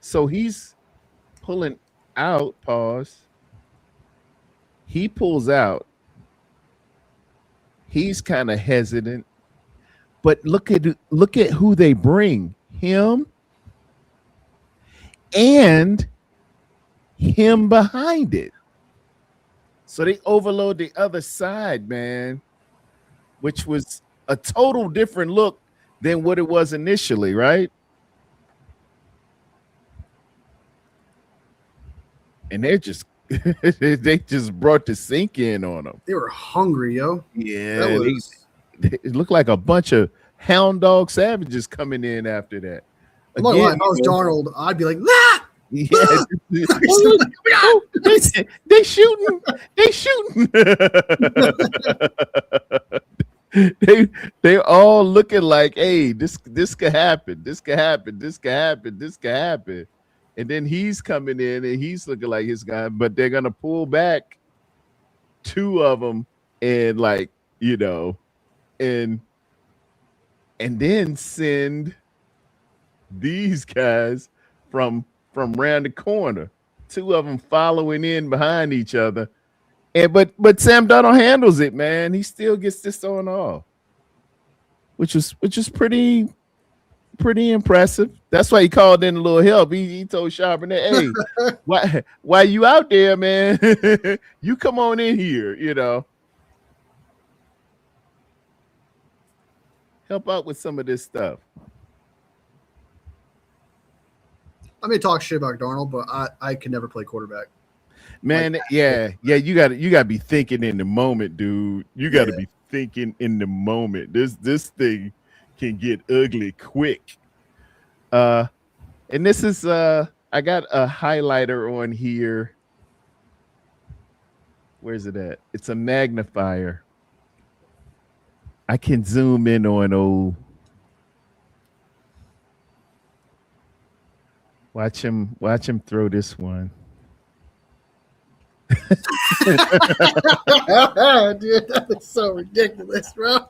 So he's pulling out. Pause. He pulls out. He's kind of hesitant, but look at who they bring. Him and him behind it. So they overload the other side, man, which was a total different look than what it was initially, right? And they're just they just brought the sink in on them. They were hungry, yo. Yeah, it looked like a bunch of hound dog savages coming in after that. Again, if I was Darnold, I'd be like, ah! Yeah, they shooting. They all looking like, hey, this could happen. This could happen. This could happen. This could happen. And then he's coming in and he's looking like his guy, but they're gonna pull back two of them and and then send these guys from around the corner. Two of them following in behind each other. And but Sam Darnold handles it, man. He still gets this on off. Which is pretty impressive. That's why he called in a little help. He told Charbonnet, hey, why you out there, man? You come on in here, Help out with some of this stuff. I may talk shit about Darnold, but I can never play quarterback. Man, yeah, you gotta be thinking in the moment, dude. You gotta be thinking in the moment. This thing can get ugly quick. And this is I got a highlighter on here. Where's it at? It's a magnifier. I can zoom in on old. Watch him throw this one. Dude, that is so ridiculous, bro.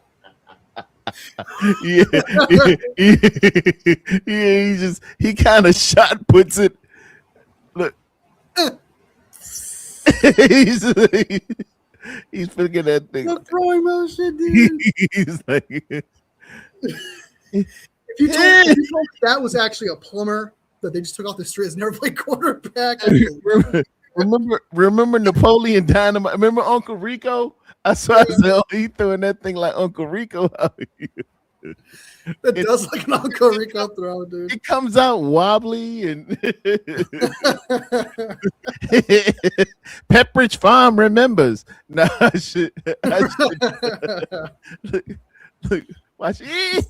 Yeah, he kind of shot puts it. Look, he's looking at thing. The throwing motion, dude. He's like, if you told that was actually a plumber that they just took off the street, has never played quarterback. Remember Napoleon Dynamite? Remember Uncle Rico? I saw he throwing that thing like Uncle Rico. That does like an Uncle Rico throw, dude. It comes out wobbly and Pepperidge Farm remembers. Nah, I should look, watch it.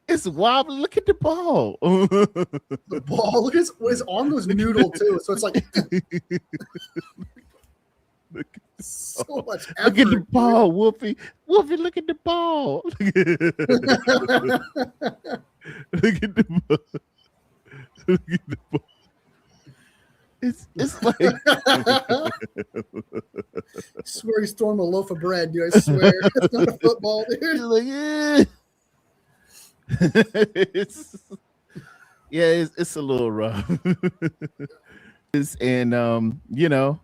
It's wobbly. Look at the ball. The ball. Look at his arm goes noodle too. So it's like so much effort. Look at the ball, Wolfie. Wolfie, look at the ball. Look at the ball. Look at the ball. It's like I swear he's throwing a loaf of bread, dude. I swear. It's not a football, dude. He's like, yeah. It's a little rough. And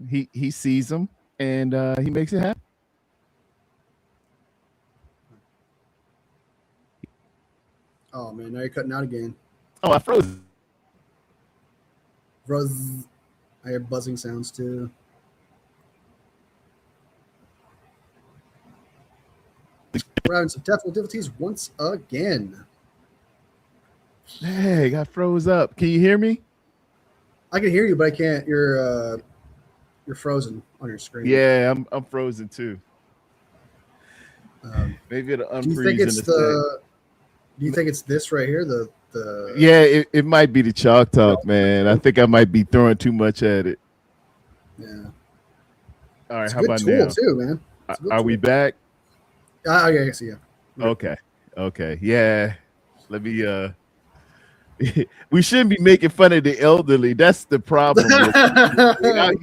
he sees him and he makes it happen. Oh man, now you're cutting out again. Oh, I froze. I hear buzzing sounds too. We're having some technical difficulties once again. Hey, got froze up. Can you hear me? I can hear you, but I can't. You're frozen on your screen. Yeah, I'm frozen too. Maybe it'll unfreeze. Do you think it's this right here? The Yeah, it might be the chalk talk, man. I think I might be throwing too much at it. Yeah. All right, it's how about now? Too, man. Are we back? Yeah, I see you. Okay. Yeah. Let me we shouldn't be making fun of the elderly. That's the problem. We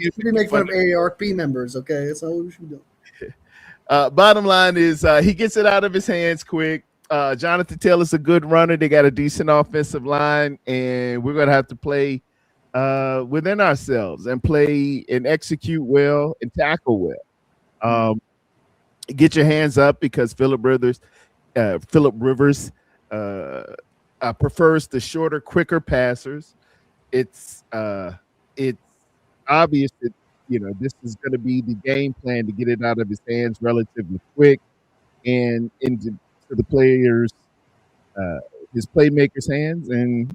should be making fun of AARP members, okay? That's all we should be doing. Bottom line is he gets it out of his hands quick. Jonathan Taylor's a good runner. They got a decent offensive line, and we're gonna have to play within ourselves and play and execute well and tackle well. Get your hands up because Philip Rivers uh, prefers the shorter, quicker passers. It's obvious that this is going to be the game plan to get it out of his hands relatively quick and into to the players, uh, his playmakers' hands, and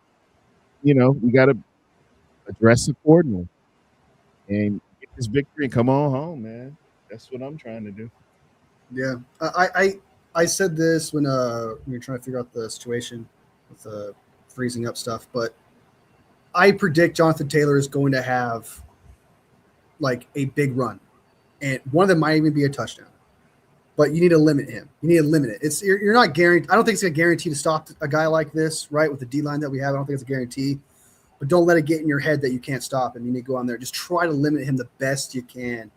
we got to address accordingly and get this victory and come on home, man. That's what I'm trying to do. Yeah, I said this when we were trying to figure out the situation with the freezing up stuff, but I predict Jonathan Taylor is going to have like a big run, and one of them might even be a touchdown. But you need to limit him. You need to limit it. You're not guaranteed. I don't think it's a guarantee to stop a guy like this, right? With the D line that we have, I don't think it's a guarantee. But don't let it get in your head that you can't stop him. You need to go on there. Just try to limit him the best you can,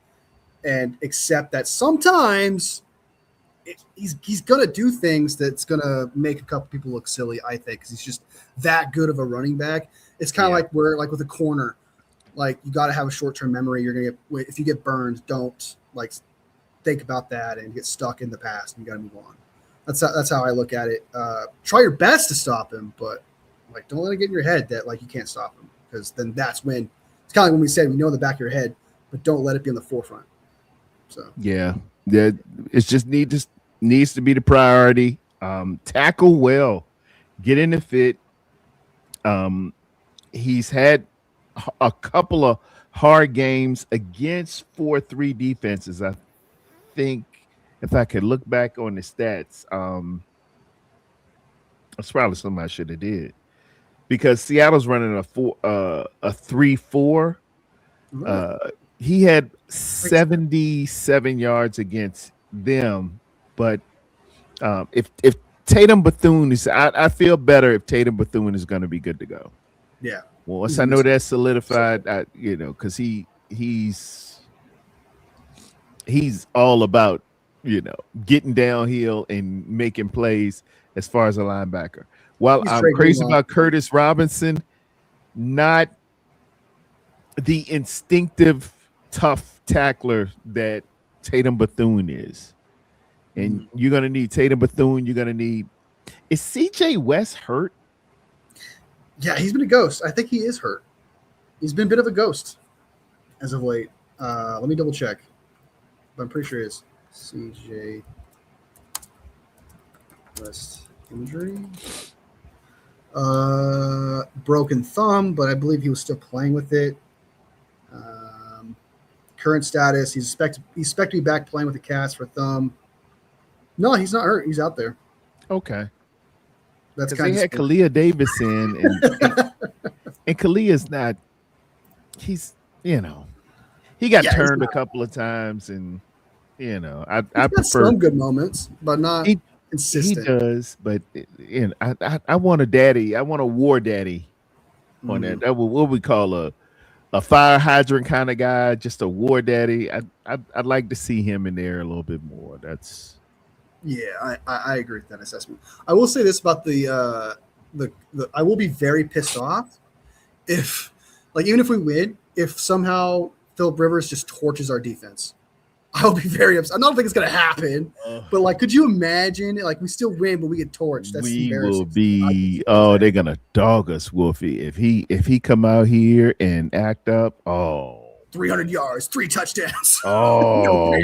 and accept that sometimes he's gonna do things that's gonna make a couple people look silly. I think because he's just that good of a running back. It's kind of like with a corner, like you got to have a short term memory. You're gonna get if you get burned, don't like think about that and get stuck in the past. And you got to move on. That's how I look at it. Try your best to stop him, but like don't let it get in your head that like you can't stop him, because then that's when it's kind of like when we said we know in the back of your head, but don't let it be in the forefront. So yeah, it's just needs to be the priority. Tackle well, get in the fit. He's had a couple of hard games against 4-3 defenses. I think if I could look back on the stats, that's probably something I should have did, because Seattle's running a 3-4. He had 77 yards against them, but if Tatum Bethune is, I feel better if Tatum Bethune is going to be good to go. Yeah. Well, once I know that's solidified, because he's all about getting downhill and making plays as far as a linebacker. While I'm crazy about Curtis Robinson, not the instinctive tough tackler that Tatum Bethune is. And you're going to need Tatum Bethune. You're going to need – is CJ West hurt? Yeah, he's been a ghost. I think he is hurt. He's been a bit of a ghost as of late. Let me double check. But I'm pretty sure he is. CJ West injury. Broken thumb, but I believe he was still playing with it. Current status, he's expected to be back playing with the cast for thumb. No, he's not hurt. He's out there. Okay. That's kind of. They had Kalia Davis in, and Kalia's not. He's he got turned a couple of times, and I prefer some good moments, but not consistent. He does, but I want a daddy. I want a war daddy on that. That what we call a fire hydrant kind of guy, just a war daddy. I'd like to see him in there a little bit more. That's. Yeah, I agree with that assessment. I will say this about the I will be very pissed off if, like, even if we win, if somehow Philip Rivers just torches our defense. I'll be very upset. I don't think it's gonna happen, but like, could you imagine? Like, we still win, but we get torched. That's embarrassing. Will be. Oh, they're gonna dog us, Wolfie. If he come out here and act up, 300 yards, 3 touchdowns. Oh,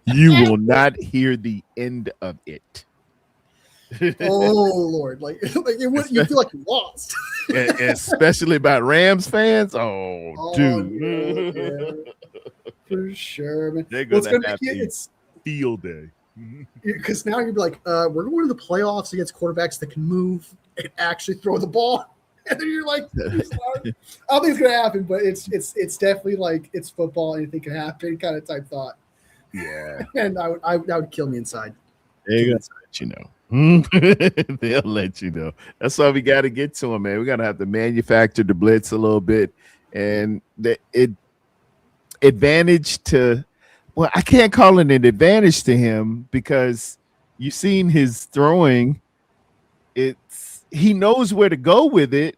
you will not hear the end of it. Oh Lord! Like you feel like you lost, especially about Rams fans. Dude, yeah, for sure, man. They're gonna have a field day. Because now you'd be like, we're going to the playoffs against quarterbacks that can move and actually throw the ball. And then you're like, I don't think it's gonna happen, but it's definitely like it's football, anything can happen kind of type thought. Yeah, and that would kill me inside. They're gonna let you know. They'll let you know. That's why we got to get to them, man. We're gonna have to manufacture the blitz a little bit, and advantage to. Well, I can't call it an advantage to him because you've seen his throwing. He knows where to go with it,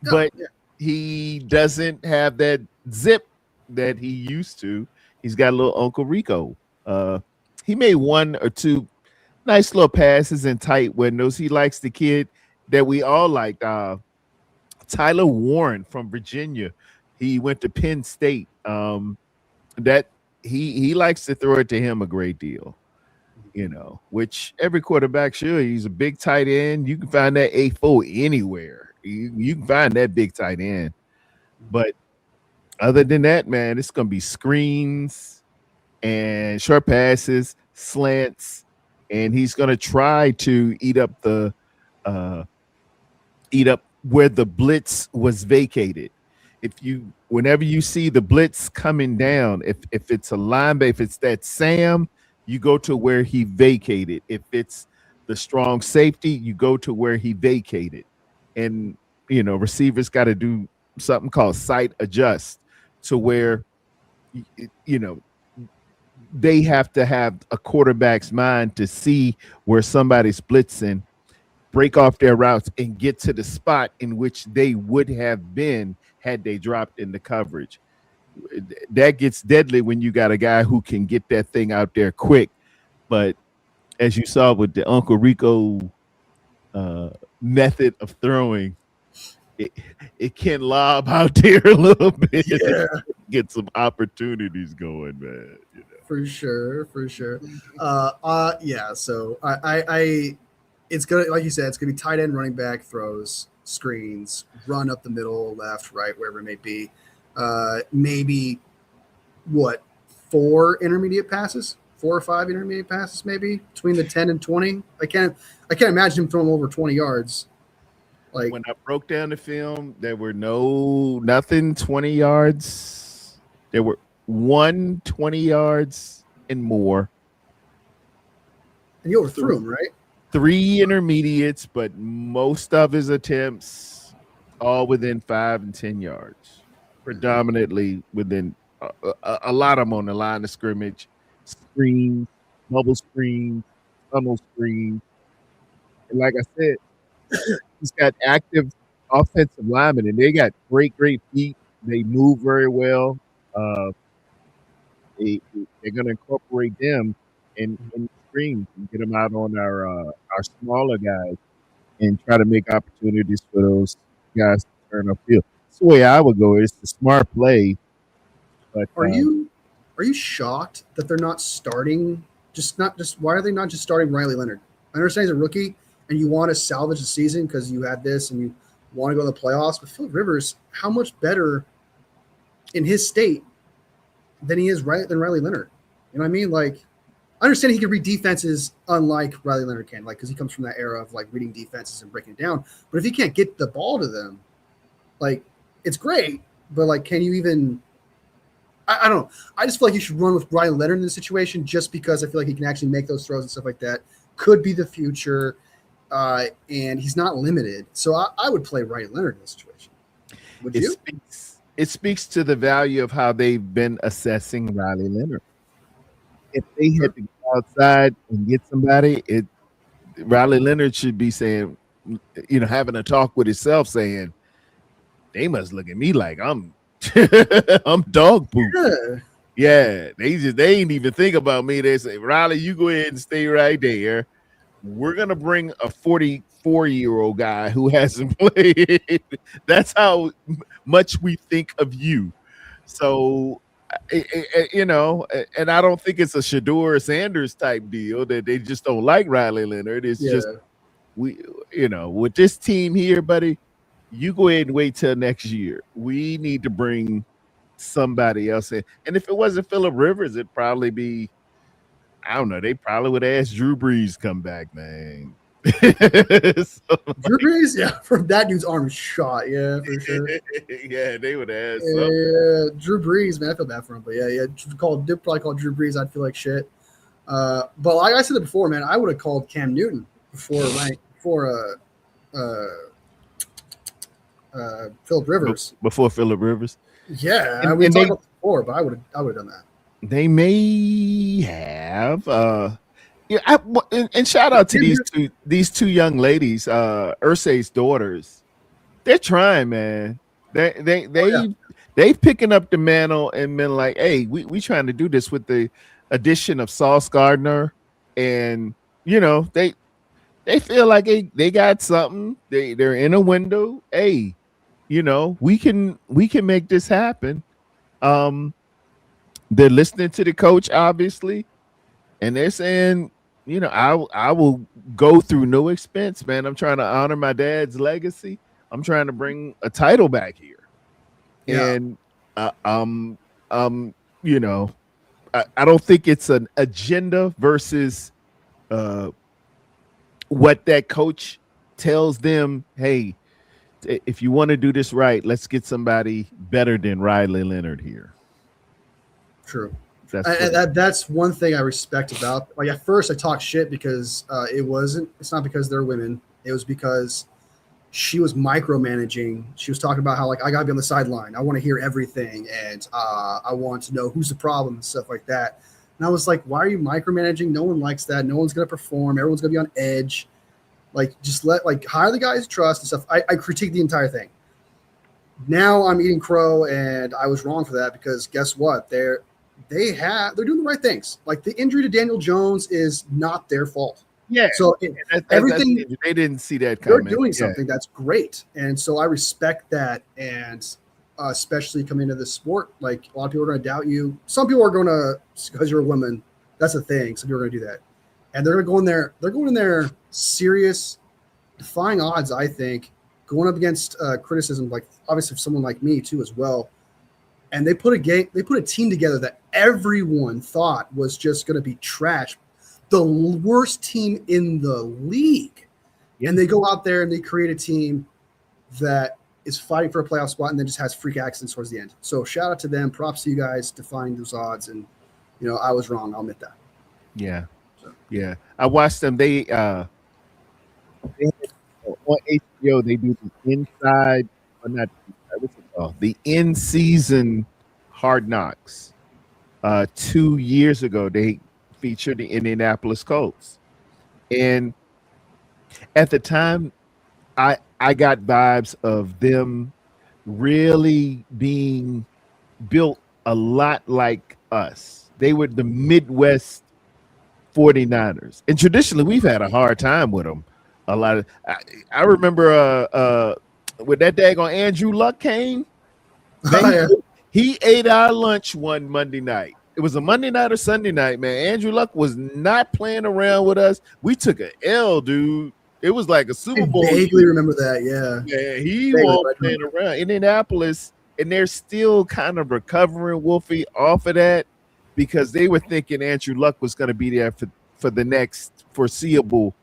Yeah, but yeah. he doesn't have that zip that he used to. He's got a little Uncle Rico. Uh, he made one or two nice little passes in tight windows. He likes the kid that we all liked, Tyler Warren from Virginia. He went to Penn State. That he likes to throw it to him a great deal. Which every quarterback should. He's a big tight end. You can find that A4 anywhere. You can find that big tight end. But other than that, man, it's going to be screens and short passes, slants, and he's going to try to uh, eat up where the blitz was vacated. Whenever you see the blitz coming down, if it's a linebacker, if it's that Sam, you go to where he vacated. If it's the strong safety, you go to where he vacated. And receivers got to do something called sight adjust to where you know they have to have a quarterback's mind to see where somebody's blitzing, break off their routes, and get to the spot in which they would have been had they dropped in the coverage. That gets deadly when you got a guy who can get that thing out there quick. But as you saw with the Uncle Rico method of throwing, it can lob out there a little bit. Yeah. Get some opportunities going, man. For sure. Yeah. So I it's gonna, like you said, it's gonna be tight end, running back, throws, screens, run up the middle, left, right, wherever it may be. Maybe what, 4 or 5 intermediate passes, maybe between the 10 and 20. I can't imagine him throwing over 20 yards. Like, when I broke down the film, there were nothing 20 yards. There were 20 yards and more. And you overthrew him, right? 3 intermediates, but most of his attempts all within 5 and 10 yards. Predominantly within a lot of them on the line of scrimmage, screens, bubble screens, tunnel screens. And like I said, he's got active offensive linemen, and they got great feet. They move very well. They're going to incorporate them in screens and get them out on our smaller guys and try to make opportunities for those guys to turn upfield. That's the way I would go. It's the smart play. But are you shocked that they're not starting? Why are they not just starting Riley Leonard? I understand he's a rookie and you want to salvage the season because you had this and you want to go to the playoffs. But Philip Rivers, how much better in his state than he is than Riley Leonard? You know what I mean? Like, I understand he can read defenses unlike Riley Leonard can, like, because he comes from that era of like reading defenses and breaking it down. But if he can't get the ball to them, like, it's great, but like, can you even? I don't know. I just feel like you should run with Riley Leonard in this situation just because I feel like he can actually make those throws and stuff like that. Could be the future, and he's not limited. So I would play Riley Leonard in this situation. Would you? It speaks to the value of how they've been assessing Riley Leonard. If they had to go outside and get somebody, Riley Leonard should be saying, having a talk with himself, saying, they must look at me like I'm dog poop. Yeah, they ain't even think about me. They say, Riley, you go ahead and stay right there. We're gonna bring a 44-year-old guy who hasn't played. That's how much we think of you. So, and I don't think it's a Shador Sanders type deal that they just don't like Riley Leonard. It's just with this team here, buddy. You go ahead and wait till next year. We need to bring somebody else in. And if it wasn't Phillip Rivers, it'd probably be, I don't know, they probably would ask Drew Brees come back, man. Drew Brees? Yeah, from that dude's arm shot. Yeah, for sure. Yeah, they would ask Drew Brees, man, I feel bad for him. But yeah, probably call Drew Brees. I'd feel like shit. But like I said it before, man, I would have called Cam Newton before Philip Rivers. Before Philip Rivers? Yeah, we talked about it before, but I would have done that. They may have. Yeah, and shout out to these two young ladies, Ursay's daughters. They're trying, man. They they Oh yeah, they they've picking up the mantle and been like, hey, we trying to do this with the addition of Sauce Gardner, and they feel like they got something. They're in a window. Hey, we can make this happen. Um, they're listening to the coach, obviously, and they're saying, I will go through no expense, man. I'm trying to honor my dad's legacy. I'm trying to bring a title back here, yeah. and uh, um um you know I don't think it's an agenda versus uh what that coach tells them. Hey, if you want to do this right, let's get somebody better than Riley Leonard here. True. That's And what. that's one thing I respect about. Like at first, I talked shit because it wasn't. It's not because they're women. It was because she was micromanaging. She was talking about how like I gotta be on the sideline. I want to hear everything, and I want to know who's the problem and stuff like that. And I was like, why are you micromanaging? No one likes that. No one's gonna perform. Everyone's gonna be on edge. Like just hire the guys you trust and stuff. I critique the entire thing. Now I'm eating crow, and I was wrong for that because guess what? They're doing the right things. Like the injury to Daniel Jones is not their fault. Yeah, So everything they didn't see that they're coming. doing Yeah, something that's great, and so I respect that. And especially coming into this sport, like a lot of people are going to doubt you. Some people are going to because you're a woman. That's a thing. Some people are going to do that, and they're going to go in there. They're going in there serious, defying odds. I think going up against criticism, like obviously someone like me too as well. And they put a team together that everyone thought was just going to be trash, the worst team in the league. yeah, And they go out there and they create a team that is fighting for a playoff spot and then just has freak accidents towards the end. So shout out to them. Props to you guys defying those odds. And I was wrong. I'll admit that. yeah, So, yeah. I watched them. They on HBO. They do the inside, or not what's it called? The in season Hard Knocks. 2 years ago, they featured the Indianapolis Colts, and at the time, I got vibes of them really being built a lot like us. They were the Midwest 49ers. And traditionally we've had a hard time with them. A lot of I remember when that daggone Andrew Luck came, man, yeah. he ate our lunch one Monday night. It was a Monday night or Sunday night, man. Andrew Luck was not playing around with us. We took an L, dude. It was like a I Super Bowl. vaguely remember that. Yeah. Yeah, he Vaguely, won't but I playing don't around. Indianapolis, and they're still kind of recovering, Wolfie, off of that because they were thinking Andrew Luck was going to be there for the next foreseeable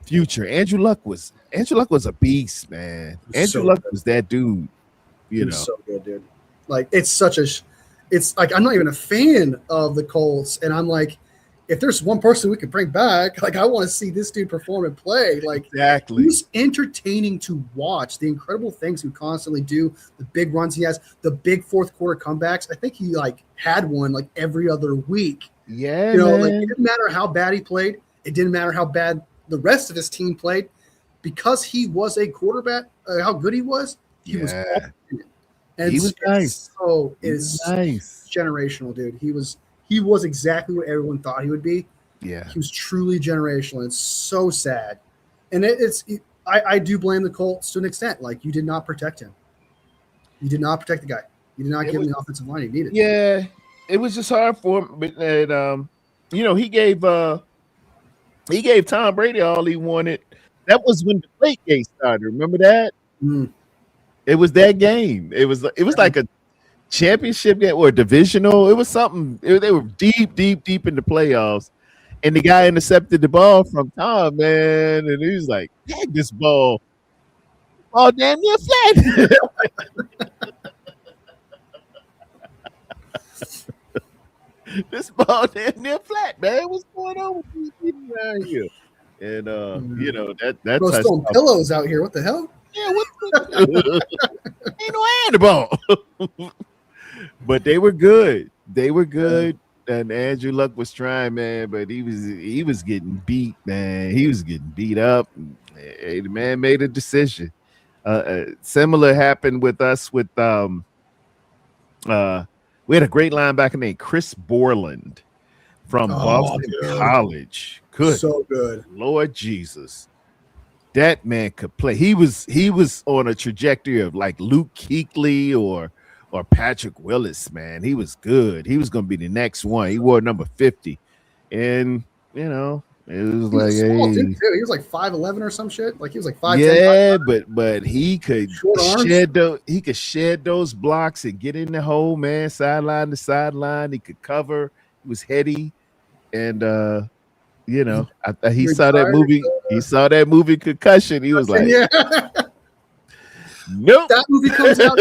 future. Andrew Luck was a beast, man. Andrew so Luck good. was that dude, He was so good, dude. Like it's like I'm not even a fan of the Colts, and I'm like, if there's one person we could bring back, like I want to see this dude perform and play. Like Exactly. he's entertaining to watch. The incredible things he constantly do, the big runs he has, the big fourth quarter comebacks. I think he like had one like every other week. Yeah, Like man. it didn't matter how bad he played. It didn't matter how bad the rest of his team played, because he was a quarterback. How good he was, he was all Yeah. in it. And He was nice. So He was it's nice. generational, dude. He was exactly what everyone thought he would be. Yeah. He was truly generational. It's so sad, and I do blame the Colts to an extent. Like you did not protect him. You did not protect the guy. You did not give him the offensive line he needed. Yeah. It was just hard for him. But he gave Tom Brady all he wanted. That was when the Deflate Gate started. Remember that? Mm. It was that game. It was like a championship game or divisional. It was something. They were deep in the playoffs, and the guy intercepted the ball from Tom, man, and he was like, "Tag this ball, damn near flat." This ball damn near flat, man. What's going on with these people around here? And that Bro, touched throwing pillows out here. What the hell? Yeah, ain't no handball. But they were good. They were good. and Andrew Luck was trying, man, but he was getting beat, man. He was getting beat up. Hey, the man made a decision. Similar happened with us with uh we had a great linebacker named Chris Borland from Oh, Boston dude. College. Good So good. Lord Jesus. That man could play. He was on a trajectory of like Luke Kuechly or Patrick Willis, man. He was good. He was going to be the next one. He wore number 50. And, it was He like, was small, hey, too. He was like 5'11" or some shit. Like he was like 5'10", yeah, but he could short arms. shed those blocks and get in the hole, man, sideline to sideline. He could cover. He was heady. And he saw that Retired, movie. He saw that movie Concussion. He was like, yeah. nope. That movie comes out.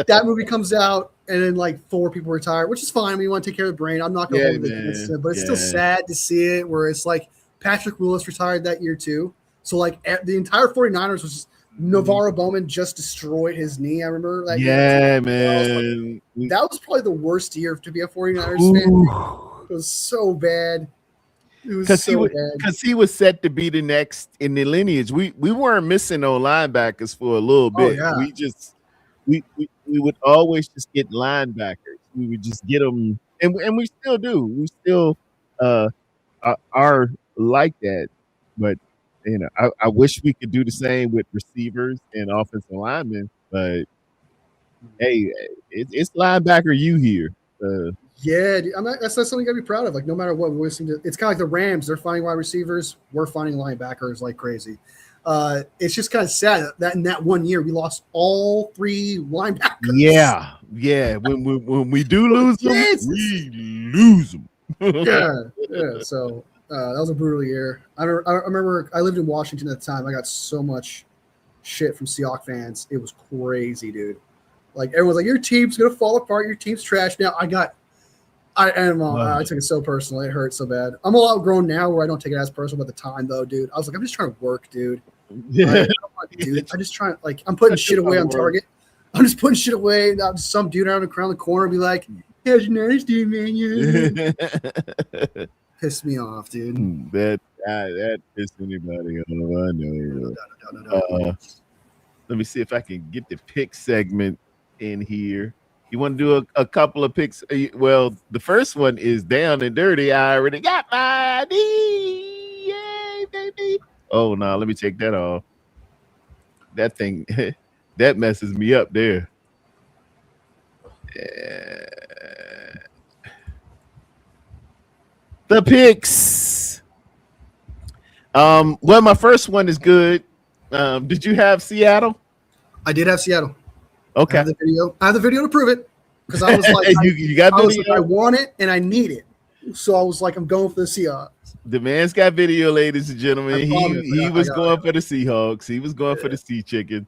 That movie comes out, and then like 4 people retire, which is fine. We want to take care of the brain. I'm not going to hold it against it, but it's still sad to see it. Where it's like Patrick Willis retired that year too. So like the entire 49ers was just, Navarro Bowman just destroyed his knee. I remember that. Yeah, man. That was probably the worst year to be a 49ers fan. It was so bad. It was so bad. Because he was set to be the next in the lineage. We weren't missing no linebackers for a little bit. Oh, yeah. We would always just get linebackers. We would just get them, and we still do. We still are like that. But I wish we could do the same with receivers and offensive linemen. But hey, it's linebacker you here. Yeah, that's something you gotta be proud of. Like, no matter what, we always seem to. It's kind of like the Rams. They're finding wide receivers. We're finding linebackers like crazy. It's just kind of sad that in that 1 year we lost all 3 linebackers. Yeah. When we do lose them, we lose them. yeah. So that was a brutal year. I remember I lived in Washington at the time. I got so much shit from Seahawks fans. It was crazy, dude. Like everyone's like, your team's gonna fall apart. Your team's trash. Now I took it so personally. It hurt so bad. I'm all outgrown now where I don't take it as personal. But at the time, though, dude, I was like, I'm just trying to work, dude. I'm just trying. Like, I'm putting shit away on Target. I'm just putting shit away. And some dude around the corner be like, "How's your nice dude, man?" Yeah. Pissed me off, dude. That pissed anybody off. I know. No. Let me see if I can get the pick segment in here. You want to do a couple of picks? Well, the first one is down and dirty. I already got my ID. Yay, baby. Oh, no, let me take that off. That thing, that messes me up there. The picks. Well, my first one is good. Did you have Seattle? I did have Seattle. Okay. I have the video to prove it. Because I was like, you got video? I want it and I need it. So I was like, I'm going for the Seahawks. The man's got video, ladies and gentlemen. He was going for the Seahawks. He was going for the Sea Chickens.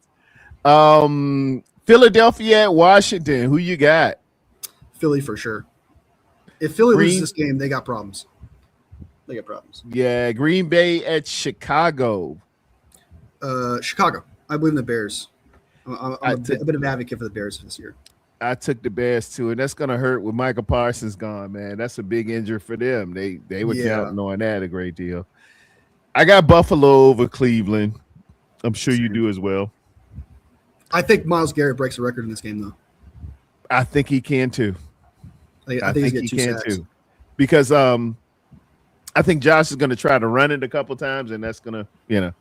Philadelphia at Washington. Who you got? Philly for sure. If Philly loses this game, they got problems. Yeah, Green Bay at Chicago. Chicago. I believe in the Bears. I'm a bit of an advocate for the Bears this year. I took the Bears too, and that's gonna hurt with Michael Parsons gone, man. That's a big injury for them. They were counting on that a great deal. I got Buffalo over Cleveland. I'm sure you do as well. I think Myles Garrett breaks a record in this game, though. I think he can too. I think he can too. Because I think Josh is going to try to run it a couple times, and that's going to,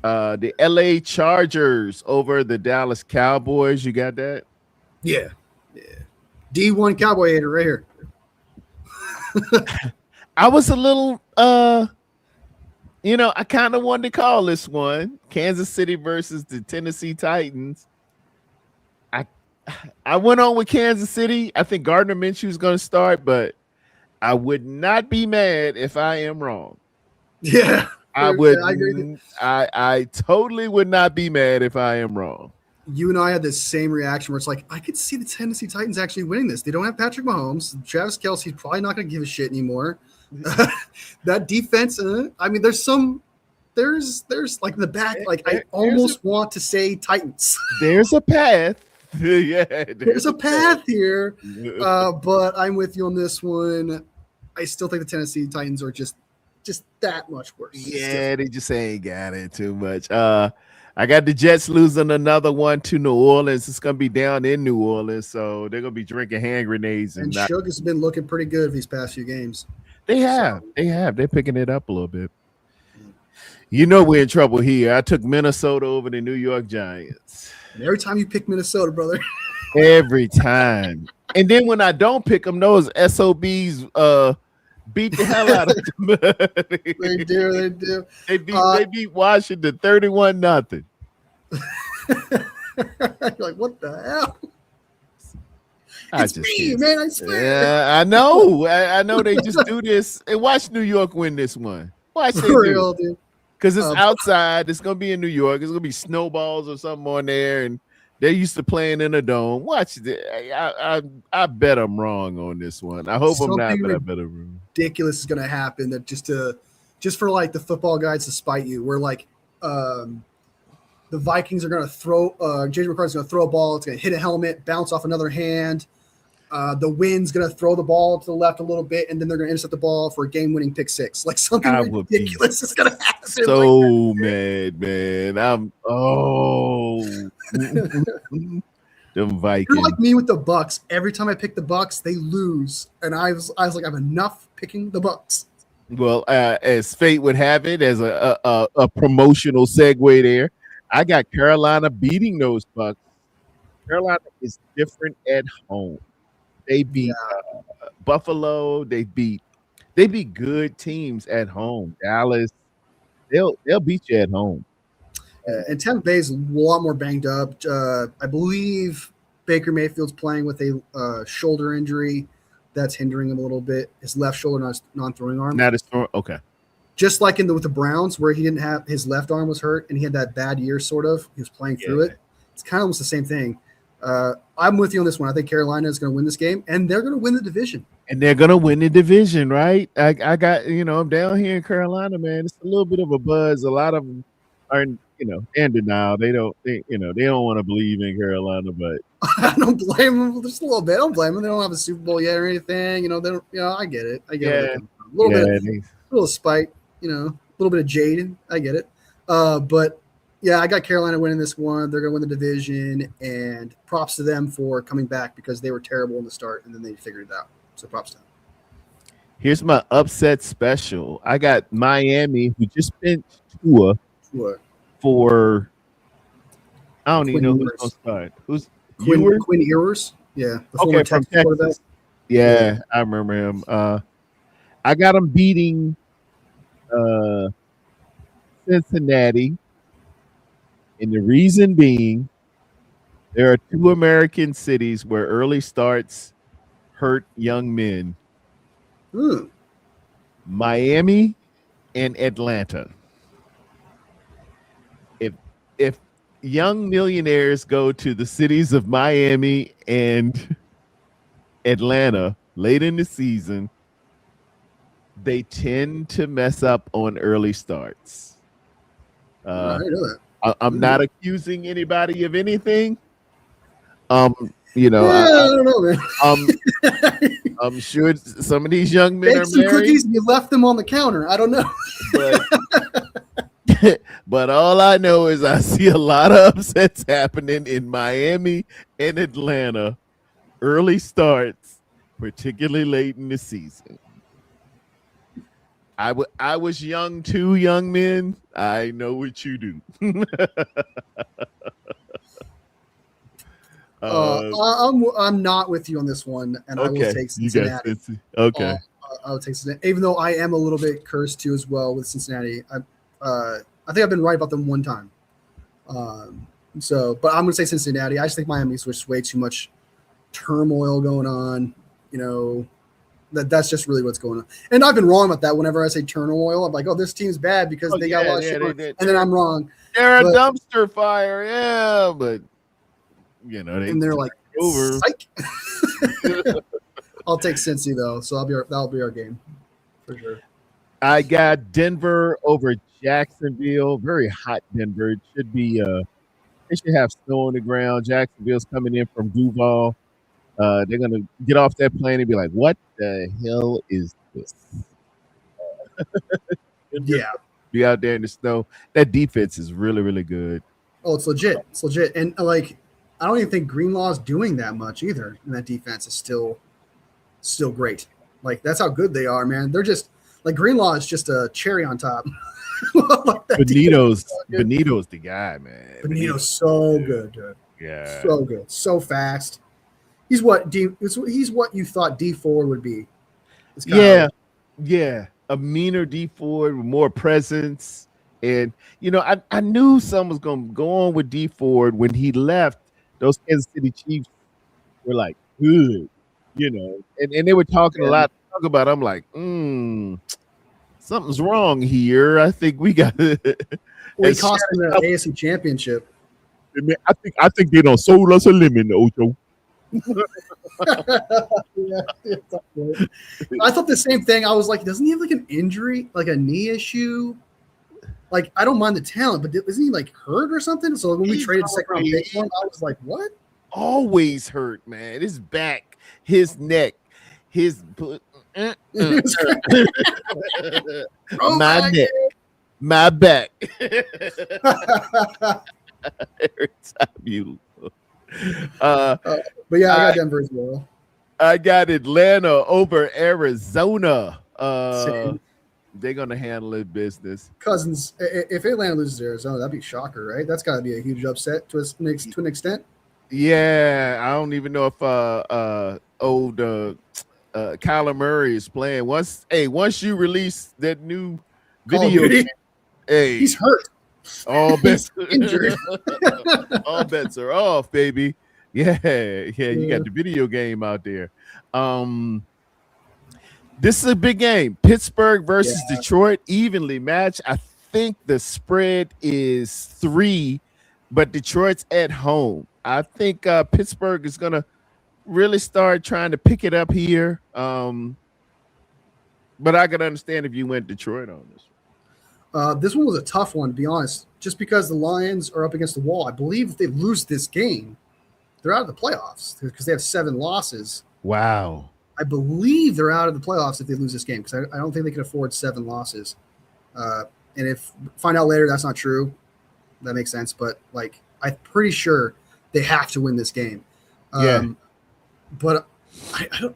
the LA Chargers over the Dallas Cowboys. You got that? Yeah. D1 Cowboy hater right here. I was a little, I kind of wanted to call this one Kansas City versus the Tennessee Titans. I went on with Kansas City. I think Gardner Minshew is going to start, but I would not be mad if I am wrong. Yeah, I would. I totally would not be mad if I am wrong. You and I had this same reaction where it's like, I could see the Tennessee Titans actually winning this. They don't have Patrick Mahomes. Travis Kelce's probably not going to give a shit anymore. That defense, I mean, there's like in the back, like I almost want to say Titans. There's a path Yeah, There's a path here. But I'm with you on this one. I still think the Tennessee Titans are just that much worse. Yeah, they just ain't got it too much. I got the Jets losing another one to New Orleans. It's gonna be down in New Orleans, so they're gonna be drinking hand grenades And not. Suge has been looking pretty good these past few games. They're picking it up a little bit. You know we're in trouble here. I took Minnesota over the New York Giants. And every time you pick Minnesota, brother. Every time. And then when I don't pick them, those SOBs beat the hell out of them. They do. They beat Washington 31-0. You're like, what the hell? It's me, man. I swear. Yeah, I know. I know they just do this. And watch New York win this one. Watch they For real, dude. Because it's outside. It's gonna be in New York. It's gonna be snowballs or something on there, and they're used to playing in a dome. Watch it. I bet I'm wrong on this one. I hope I'm not, but I bet I'm wrong. Ridiculous is gonna happen. That just for like the football guys to spite you. Where like the Vikings are gonna throw. JJ McCarthy's gonna throw a ball. It's gonna hit a helmet, bounce off another hand. The wind's going to throw the ball to the left a little bit, and then they're going to intercept the ball for a game-winning pick six. Like something ridiculous is going to happen. So mad, man. Them Vikings. You're like me with the Bucks. Every time I pick the Bucks, they lose, and I was like, I have enough picking the Bucks. Well, as fate would have it, as a promotional segue there, I got Carolina beating those Bucks. Carolina is different at home. They beat Buffalo. They beat good teams at home. Dallas, they'll beat you at home. And Tampa Bay is a lot more banged up. I believe Baker Mayfield's playing with a shoulder injury that's hindering him a little bit. His left shoulder, not his non-throwing arm. Not his throwing. Okay. Just like with the Browns, where he didn't have his left arm was hurt and he had that bad year. Sort of, he was playing through it. It's kind of almost the same thing. I'm with you on this one. I think Carolina is going to win this game, and they're going to win the division. And they're going to win the division, right? I got, I'm down here in Carolina, man. It's a little bit of a buzz. A lot of them are, in denial. They don't want to believe in Carolina, but I don't blame them just a little bit. I don't blame them. They don't have a Super Bowl yet or anything. They don't. I get it. I get it. A little spite. A little bit of jade. I get it. But. Yeah, I got Carolina winning this one. They're going to win the division, and props to them for coming back because they were terrible in the start, and then they figured it out. So props to them. Here's my upset special. I got Miami, who just benched Tua for I don't even know who's going to start. Who's Quinn Ewers? Yeah. Okay, from Texas. Yeah, I remember him. I got him beating Cincinnati. And the reason being, there are two American cities where early starts hurt young men. Miami and Atlanta. If young millionaires go to the cities of Miami and Atlanta late in the season, they tend to mess up on early starts. I didn't know that. I'm not accusing anybody of anything. I don't know, man. I'm sure some of these young men Bake some cookies and you left them on the counter. I don't know. But all I know is I see a lot of upsets happening in Miami and Atlanta. Early starts, particularly late in the season. I was young too, young men. I know what you do. I'm not with you on this one, and I will take Cincinnati. Okay. I'll take Cincinnati, even though I am a little bit cursed too as well with Cincinnati. I think I've been right about them one time. But I'm going to say Cincinnati. I just think Miami's just way too much turmoil going on. That's just really what's going on. And I've been wrong about that. Whenever I say turmoil, I'm like, oh, this team's bad because they got a lot of shit. And then I'm wrong. They're a dumpster fire, but they're like over. I'll take Cincy though, so that'll be our game for sure. I got Denver over Jacksonville. Very hot Denver. It should be They should have snow on the ground. Jacksonville's coming in from Duval. They're gonna get off that plane and be like, "What the hell is this?" Yeah. Be out there in the snow. That defense is really, really good. Oh, it's legit. It's legit. And like, I don't even think Greenlaw's doing that much either. And that defense is still great. Like, that's how good they are, man. They're just like Greenlaw is just a cherry on top. Like, Benito's the guy, man. Benito's so good, dude. Yeah, So good, so fast. He's what he's what you thought D Ford would be. Yeah. A meaner D Ford with more presence. And I knew something was gonna go on with D Ford when he left. Those Kansas City Chiefs were like good, and they were talking a lot about. I'm like, something's wrong here. I think we got it. Well, he cost them the AFC Championship. I think they don't sold us a lemon, Ocho. Yeah, I thought the same thing. I was like, doesn't he have like an injury, like a knee issue? Like, I don't mind the talent, but isn't he like hurt or something? So when we traded second round pick for him, I was like, what? Always hurt, man. His back, his neck, his my neck, my back. Every time you look. But yeah, I got Denver as well. I got Atlanta over Arizona. They're gonna handle it business. Cousins, if Atlanta loses to Arizona, that'd be a shocker, right? That's got to be a huge upset to an extent. Yeah, I don't even know if old Kyler Murray is playing. Once you release that new video, hey, he's hurt. All bets injured. All bets are off, baby. Yeah, you got the video game out there. This is a big game. Pittsburgh versus Detroit, evenly matched. I think the spread is 3, but Detroit's at home. I think Pittsburgh is going to really start trying to pick it up here. But I could understand if you went Detroit on this one. This one was a tough one, to be honest, just because the Lions are up against the wall. I believe if they lose this game, they're out of the playoffs because they have 7 losses. Wow. I believe they're out of the playoffs if they lose this game because I don't think they can afford 7 losses. And if find out later that's not true, that makes sense. But like, I'm pretty sure they have to win this game. But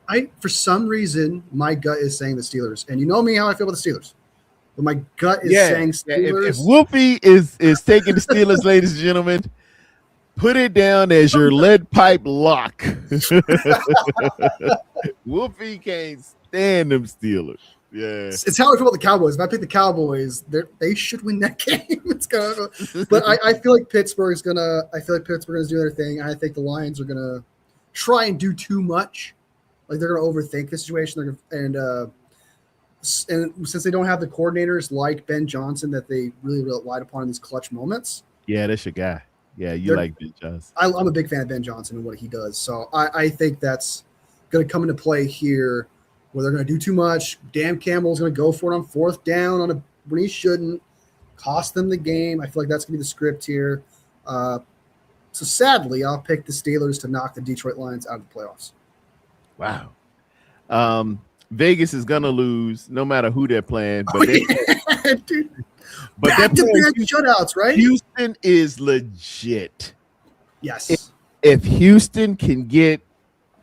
I for some reason my gut is saying the Steelers, and you know me how I feel about the Steelers. But my gut is saying Steelers. If Wolfie is taking the Steelers, ladies and gentlemen, put it down as your lead pipe lock. Wolfie can't stand them Steelers. Yeah, it's how I feel about the Cowboys. If I pick the Cowboys, they should win that game. But I feel like Pittsburgh's gonna. I feel like Pittsburgh's gonna do their thing. I think the Lions are gonna try and do too much. Like they're gonna overthink the situation. And since they don't have the coordinators like Ben Johnson that they really relied upon in these clutch moments. Yeah, that's your guy. Yeah, you like Ben Johnson. I'm a big fan of Ben Johnson and what he does. So I think that's going to come into play here where they're going to do too much. Dan Campbell's going to go for it on 4th down when he shouldn't. Cost them the game. I feel like that's going to be the script here. So sadly, I'll pick the Steelers to knock the Detroit Lions out of the playoffs. Wow. Vegas is going to lose no matter who they're playing. But Dude. But back-to-back shutouts, right? Houston is legit. Yes. If Houston can get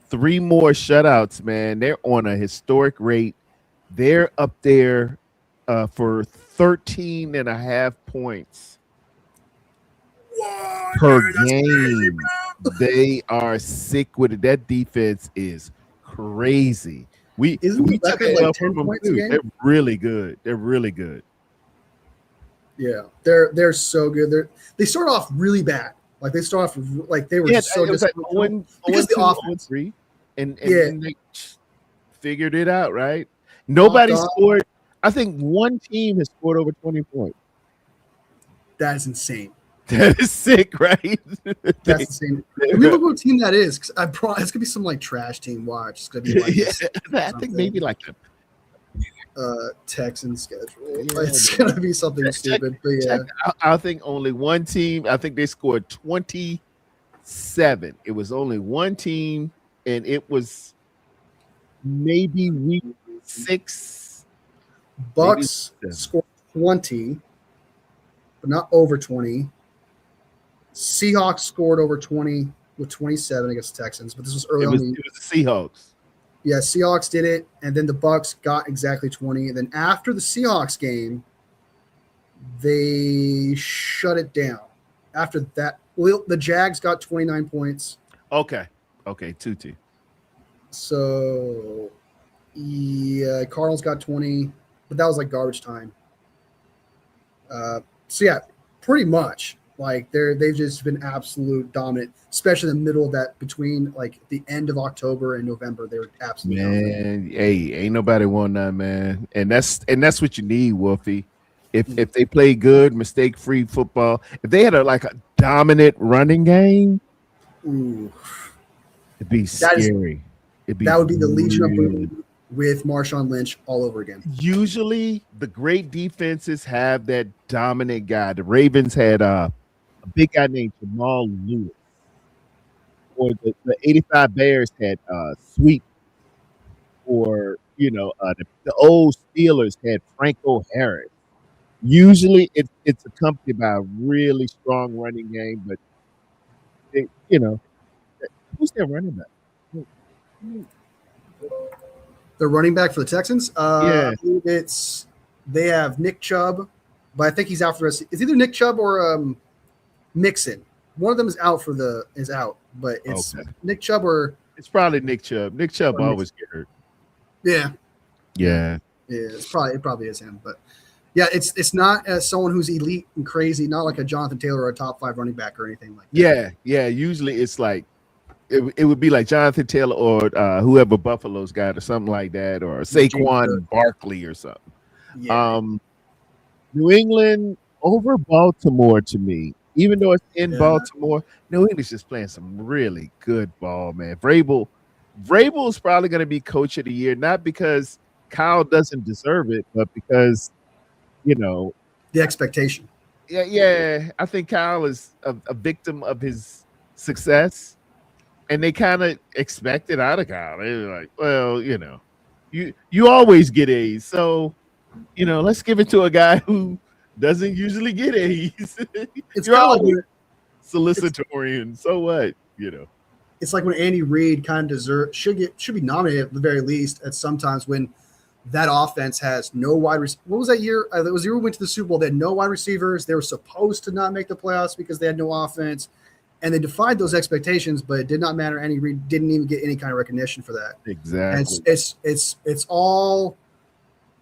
3 more shutouts, man, they're on a historic rate. They're up there for 13.5 points per game. They are sick with it. That defense is crazy. We took it up from them too. They're really good. They're really good. Yeah, they're so good. They start off really bad. Like they start off like they were so disappointing because the offense 3, and they figured it out, right? Nobody scored. I think one team has scored over 20 points. That is insane. That is sick, right? That's insane. Remember what team that is? Because it's gonna be some like trash team. Watch, it's gonna be like I think maybe like Texans schedule. Yeah, It's gonna be something stupid, but yeah. I think only one team. I think they scored 27. It was only one team, and it was maybe week 6, maybe Bucks 7. scored 20, but not over 20. Seahawks scored over 20 with 27 against the Texans, but this was early It on was the the Seahawks. yeah, Seahawks did it, and then the Bucks got exactly 20. And then after the Seahawks game, they shut it down. After that, well, the Jags got 29 points. Okay, 2-2. So yeah, Cardinals got 20, but that was like garbage time. So yeah, pretty much like they've just been absolute dominant, especially in the middle of that between like the end of October and November. They were absolutely dominant. Man, hey, ain't nobody won that, man, and that's what you need, Wolfie. If they play good, mistake free football, if they had a dominant running game, Ooh, it'd be scary. that would be the Legion of really- Boom with Marshawn Lynch all over again. Usually, the great defenses have that dominant guy. The Ravens had a big guy named Jamal Lewis, or the '85 Bears had Sweet, or the old Steelers had Franco Harris. Usually, it's accompanied by a really strong running game, but who's their running back? The running back for the Texans, Yeah. I believe they have Nick Chubb, but I think he's out for the rest. It's either Nick Chubb or Mixon. One of them is out but it's Okay. Nick Chubb or It's probably Nick Chubb. Nick Chubb Or Nick- always get hurt. yeah. Yeah. It probably is him, but yeah, it's not as someone who's elite and crazy, not like a Jonathan Taylor or a top 5 running back or anything like that. Yeah. Usually it's like it would be like Jonathan Taylor or whoever Buffalo's got or something like that, or Saquon Barkley or something. Yeah. New England over Baltimore to me, even though it's in Baltimore, New England's just playing some really good ball, man. Vrabel's probably going to be coach of the year, not because Kyle doesn't deserve it, but because the expectation. Yeah. I think Kyle is a victim of his success, and they kind of expect it out of Kyle. They're like, well, you always get A's, so let's give it to a guy who doesn't usually get A's. It's You're kind of like always salutatorian. So what? it's like when Andy Reid kind of should be nominated at the very least at sometimes when that offense has no wide receivers. What was that year? It was the year we went to the Super Bowl. They had no wide receivers. They were supposed to not make the playoffs because they had no offense, and they defied those expectations. But it did not matter. Andy Reid didn't even get any kind of recognition for that. Exactly. And it's all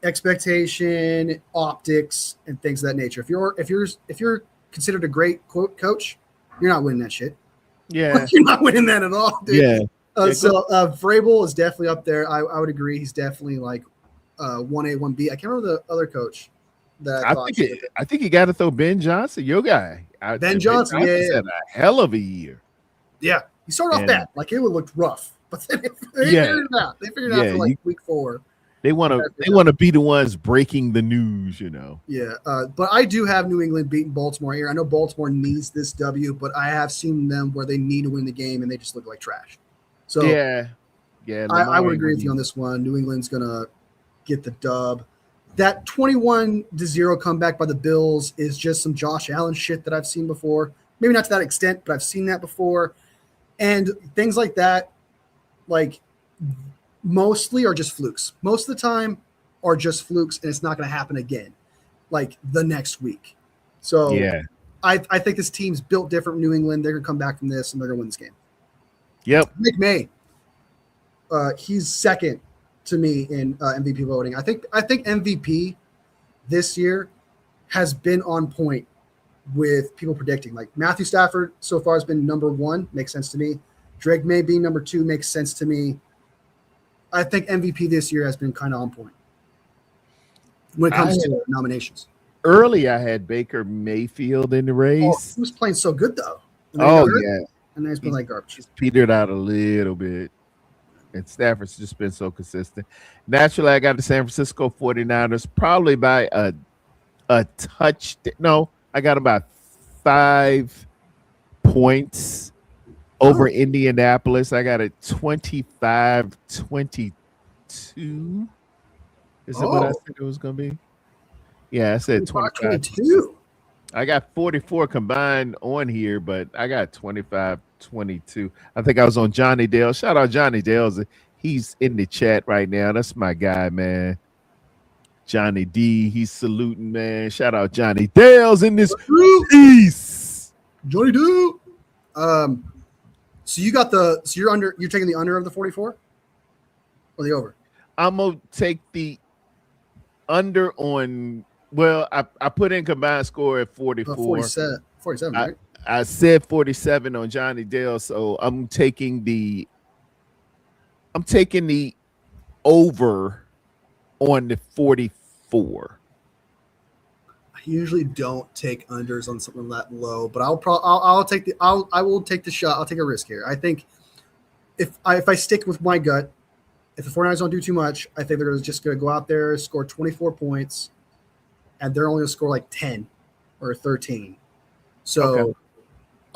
expectation, optics, and things of that nature. If you're considered a great coach, you're not winning that shit. Yeah. You're not winning that at all, dude. Yeah. So Vrabel is definitely up there. I would agree. He's definitely like 1A, 1B. I can't remember the other coach that I think you got to throw Ben Johnson, your guy. Ben Johnson had a hell of a year. Yeah, he started off bad. Like it looked rough, but then they figured it out. They figured it out for like week 4. They want to be the ones breaking the news, Yeah, but I do have New England beating Baltimore here. I know Baltimore needs this W, but I have seen them where they need to win the game and they just look like trash. So yeah. I would agree with you on this one. New England's gonna get the dub. That 21-0 comeback by the Bills is just some Josh Allen shit that I've seen before. Maybe not to that extent, but I've seen that before. And things like that, like mostly are just flukes. Most of the time are just flukes, and it's not going to happen again, like the next week. So yeah, I think this team's built different from New England. They're going to come back from this, and they're going to win this game. Yep. Nick May, he's second to me in MVP voting. I think MVP this year has been on point with people predicting. Like Matthew Stafford so far has been number 1, makes sense to me. Drake May being number 2 makes sense to me. I think MVP this year has been kind of on point when it comes to nominations. Early, I had Baker Mayfield in the race. Oh, he was playing so good though. Oh yeah, and he's been like garbage. He's petered out a little bit. And Stafford's just been so consistent. Naturally, I got the San Francisco 49ers probably by a touch. No, I got about 5 points over Oh, Indianapolis. I got it 25-22. Is it what I oh, said it was going to be? Yeah, I said 25, 25. 22. I got 44 combined on here, but I got 25-22. I think I was on Johnny Dale. Shout out Johnny Dale's. He's in the chat right now. That's my guy, man. Johnny D. He's saluting, man. Shout out Johnny Dale's in this piece. Johnny Do. So you're taking the under of the 44 or the over? I'm gonna take the under on. Well, I put in combined score at 44. 47, right? I said 47 on Johnny Dale, so I'm taking the over on the 44. I usually don't take unders on something that low, but I'll take the I will take the shot. I'll take a risk here. I think if I stick with my gut, if the 49ers don't do too much, I think they're just going to go out there, score 24 points, and they're only going to score like 10 or 13. So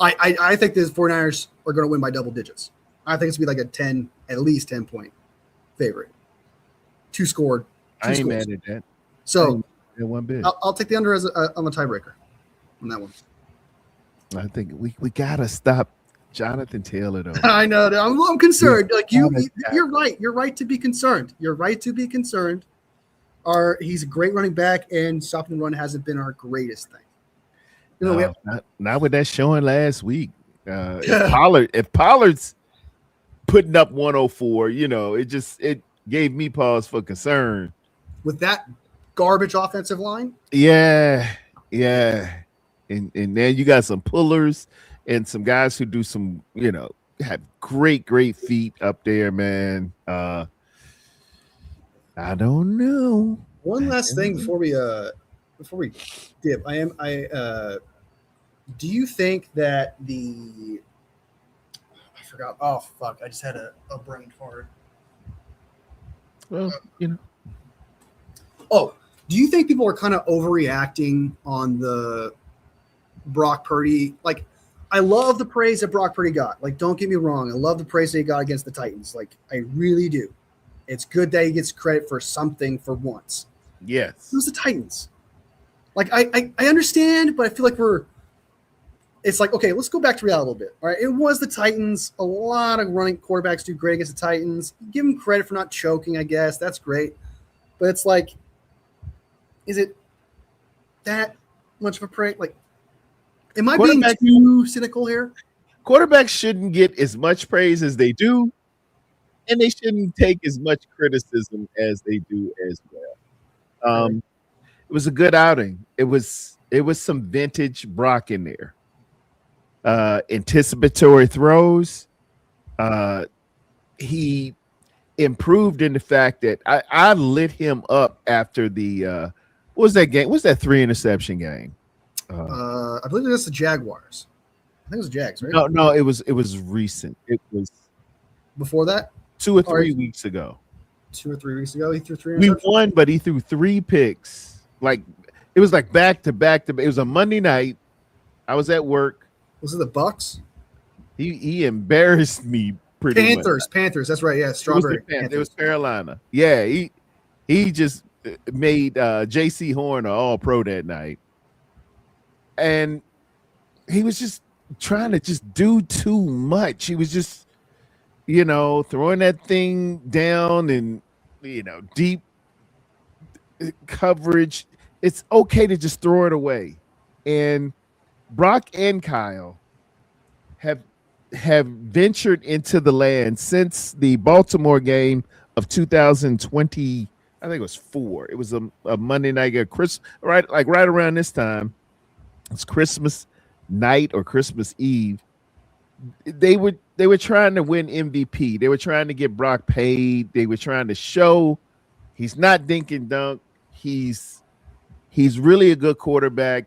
Okay. I think the 49ers are going to win by double digits. I think it's going to be like at least 10 point favorite. Two scores. I ain't mad at that. So One bit. I'll take the under on the tiebreaker on that one. I think we gotta stop Jonathan Taylor though. I know. I'm concerned. Like you're right. You're right to be concerned. You're right to be concerned. He's a great running back, and stopping the run hasn't been our greatest thing. You know, not with that showing last week. If Pollard's putting up 104, it gave me pause for concern. With that garbage offensive line. Yeah. And then you got some pullers and some guys who do some, have great feet up there, man. I don't know. One last thing before we dip. Do you think that I forgot. Oh fuck! I just had a brain fart. Well, Oh, do you think people are kind of overreacting on the Brock Purdy? Like, I love the praise that Brock Purdy got. Like, don't get me wrong. I love the praise that he got against the Titans. Like, I really do. It's good that he gets credit for something for once. yes. It was the Titans. Like, I understand, but I feel like it's like, okay, let's go back to reality a little bit. All right. It was the Titans. A lot of running quarterbacks do great against the Titans. Give them credit for not choking, I guess. That's great. But it's like, is it that much of a praise? Like, am I being too cynical here? Quarterbacks shouldn't get as much praise as they do, and they shouldn't take as much criticism as they do as well. It was a good outing. It was some vintage Brock in there. Anticipatory throws. He improved in the fact that I lit him up after the what was that game? What was that 3 interception game? I believe that's the Jaguars. I think it was the Jags, right? No, it was recent. It was before that, 2 or 3 weeks ago. 2 or 3 weeks ago, he threw 3 We interceptions. won, but he threw 3 picks. Like it was like back to back. It was a Monday night. I was at work. Was it the Bucks? He embarrassed me pretty much. Panthers. That's right. Yeah, Strawberry. It was Carolina. Yeah, he just made J.C. Horn an All-Pro that night, and he was just trying to just do too much. He was just, throwing that thing down and deep coverage. It's okay to just throw it away. And Brock and Kyle have ventured into the land since the Baltimore game of 2020. I think it was 4. It was a Monday night game, right around this time. It's Christmas night or Christmas Eve. They were trying to win MVP. They were trying to get Brock paid. They were trying to show he's not dink and dunk. He's really a good quarterback.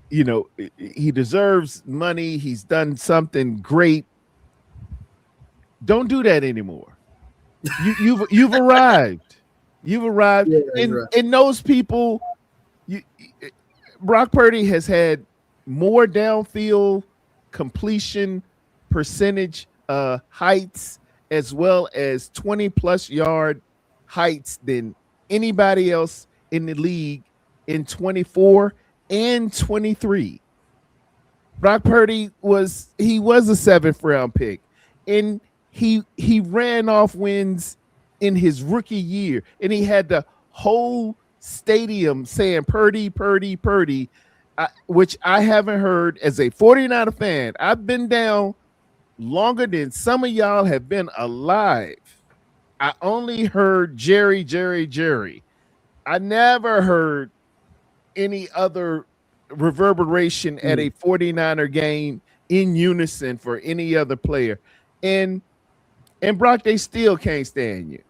He deserves money. He's done something great. Don't do that anymore. You've arrived. You've arrived. Yeah, And you're right. and those people, you, Brock Purdy has had more downfield completion percentage heights as well as 20 plus yard heights than anybody else in the league in 24 and 23. Brock Purdy was a seventh round pick, and he ran off wins in his rookie year, and he had the whole stadium saying Purdy, Purdy, Purdy, which I haven't heard as a 49er fan. I've been down longer than some of y'all have been alive. I only heard Jerry, Jerry, Jerry. I never heard any other reverberation at a 49er game in unison for any other player. And Brock, they still can't stand you.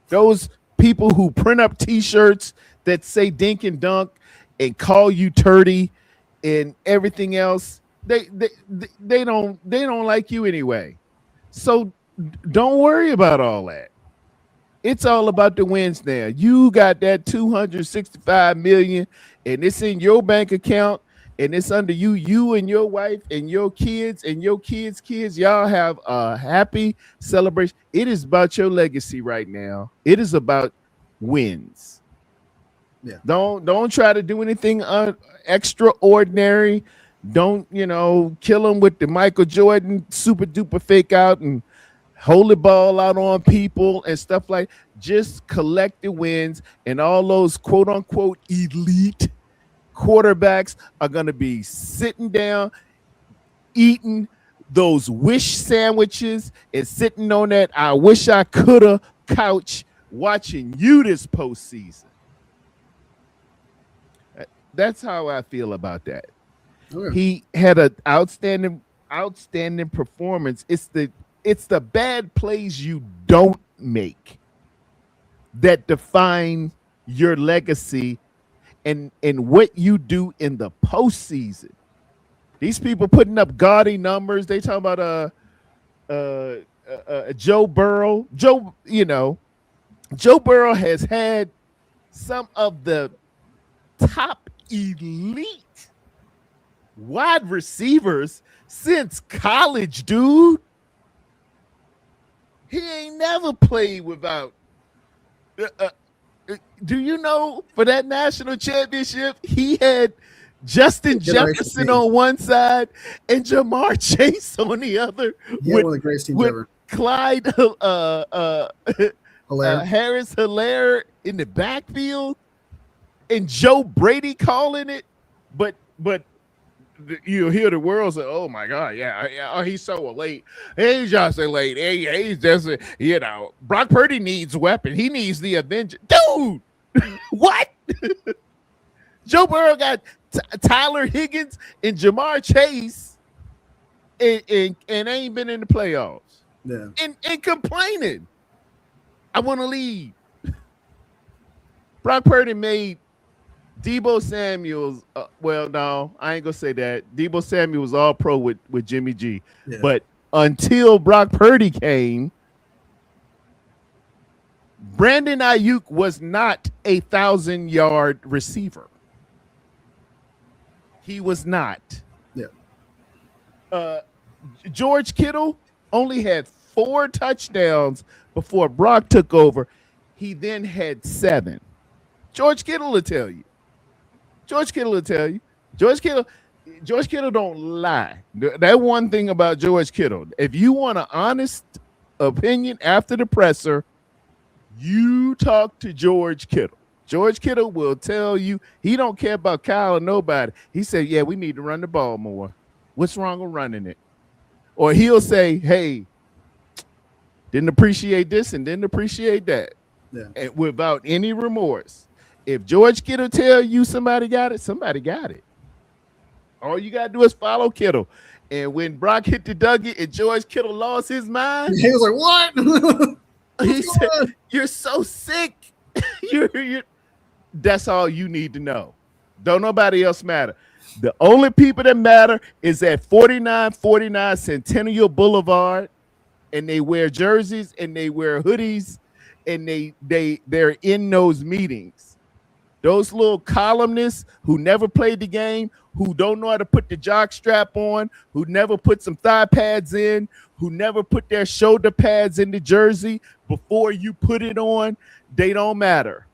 Those people who print up t-shirts that say dink and dunk and call you turdy and everything else, they don't like you anyway. So don't worry about all that. It's all about the wins now. You got that 265 million and it's in your bank account and it's under you and your wife and your kids and your kids. Y'all have a happy celebration. It is about your legacy right now. It is about wins. Yeah. Don't try to do anything extraordinary. Don't, kill them with the Michael Jordan super duper fake out and hold the ball out on people and stuff like. Just collect the wins, and all those quote unquote elite quarterbacks are going to be sitting down eating those wish sandwiches and sitting on that I wish I coulda couch watching you this postseason. That's how I feel about that. Okay. He had an outstanding performance. It's the bad plays you don't make that define your legacy and what you do in the postseason. These people putting up gaudy numbers. They talking about Joe Burrow. Joe Burrow has had some of the top elite wide receivers since college, dude. He ain't never played without. Do you know for that national championship, he had Justin Jefferson on one side and Jamar Chase on the other. Yeah, one of the greatest teams ever. Clyde Harris Hilaire in the backfield and Joe Brady calling it. But you hear the world say, "Oh my God, yeah, he's so late. He's just late. He's just, Brock Purdy needs weapon. He needs the Avenger, dude. What? Joe Burrow got Tyler Higgins and Jamar Chase, and ain't been in the playoffs. Yeah, and complaining. I want to leave. Brock Purdy made Deebo Samuel's, well, no, I ain't gonna say that. Deebo Samuel was all pro with Jimmy G. Yeah. But until Brock Purdy came, Brandon Ayuk was not a 1,000-yard receiver. He was not. Yeah. George Kittle only had 4 touchdowns before Brock took over. He then had 7. George Kittle will tell you. George Kittle don't lie. That one thing about George Kittle, if you want an honest opinion after the presser, you talk to George Kittle. George Kittle will tell you he don't care about Kyle or nobody. He said, yeah, we need to run the ball more. What's wrong with running it? Or he'll say, hey, didn't appreciate this and didn't appreciate that. Yeah. And without any remorse. If George Kittle tell you somebody got it, somebody got it. All you got to do is follow Kittle. And when Brock hit the Dougie and George Kittle lost his mind, he was like, what? He said, you're so sick. you're That's all you need to know. Don't nobody else matter. The only people that matter is at 4949 Centennial Boulevard and they wear jerseys and they wear hoodies and they're in those meetings. Those little columnists who never played the game, who don't know how to put the jock strap on, who never put some thigh pads in, who never put their shoulder pads in the jersey before you put it on, they don't matter.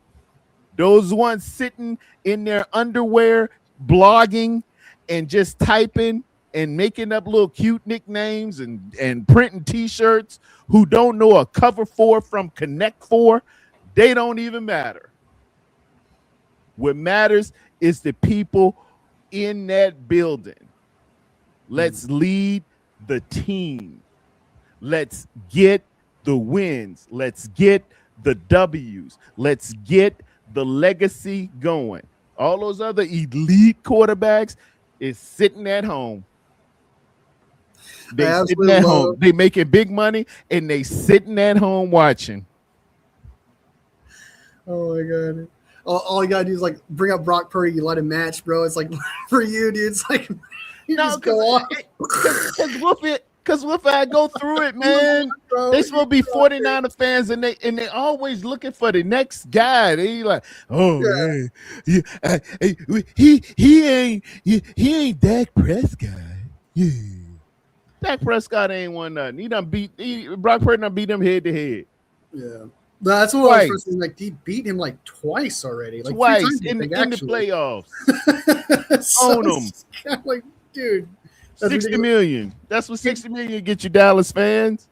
Those ones sitting in their underwear, blogging and just typing and making up little cute nicknames and printing t-shirts, who don't know a cover 4 from Connect 4, they don't even matter. What matters is the people in that building. Let's lead the team. Let's get the wins. Let's get the W's. Let's get the legacy going. All those other elite quarterbacks is sitting at home. They sitting at home. They making big money and they sitting at home watching. Oh my God. All you gotta do is like bring up Brock Purdy, you let him match, bro. It's like for you, dude. It's like you just go off. Because Wolfie, I go through it, man. They supposed to be 49er fans, and they always looking for the next guy. They like, oh man, he ain't Dak Prescott. Yeah. Dak Prescott ain't won nothing. Brock Purdy done beat him head to head. Yeah. That's what I was first saying. Like he beat him like twice already. Like twice in the playoffs. Own him. Like, dude. 60 million. That's what 60 million get you, Dallas fans.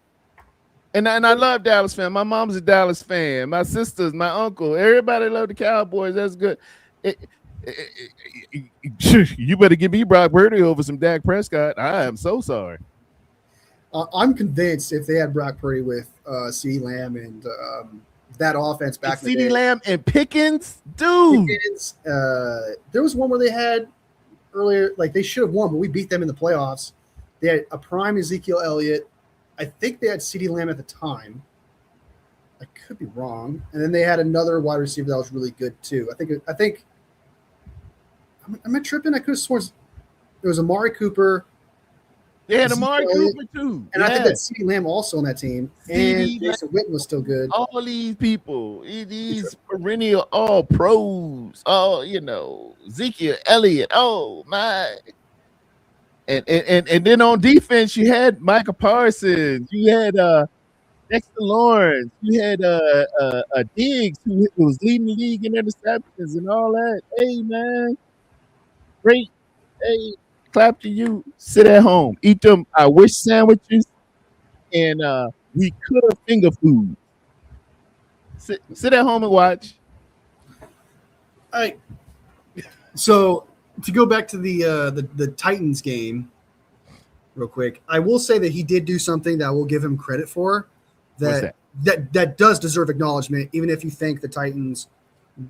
And I love Dallas fans. My mom's a Dallas fan. My sisters, my uncle, everybody love the Cowboys. That's good. You better give me Brock Purdy over some Dak Prescott. I am so sorry. I'm convinced if they had Brock Purdy with CeeDee Lamb and that offense back in the day. CeeDee Lamb and Pickens? Dude. There was one where they had earlier, like they should have won, but we beat them in the playoffs. They had a prime Ezekiel Elliott. I think they had CeeDee Lamb at the time. I could be wrong. And then they had another wide receiver that was really good too. I think am I tripping? I could have sworn there was Amari Cooper. They had Amari Cooper too. And I think that CeeDee Lamb also on that team. And Jason Witten was still good. All these people, these perennial all pros, Ezekiel Elliott. Oh my. And then on defense, you had Micah Parsons, you had Dexter Lawrence, you had Diggs, who was leading the league in interceptions and all that. Hey man. Great. Hey. Clap to you. Sit at home. Eat them I wish sandwiches, and we could have finger food. Sit at home and watch. All right. So to go back to the Titans game, real quick, I will say that he did do something that I will give him credit for. That does deserve acknowledgement, even if you think the Titans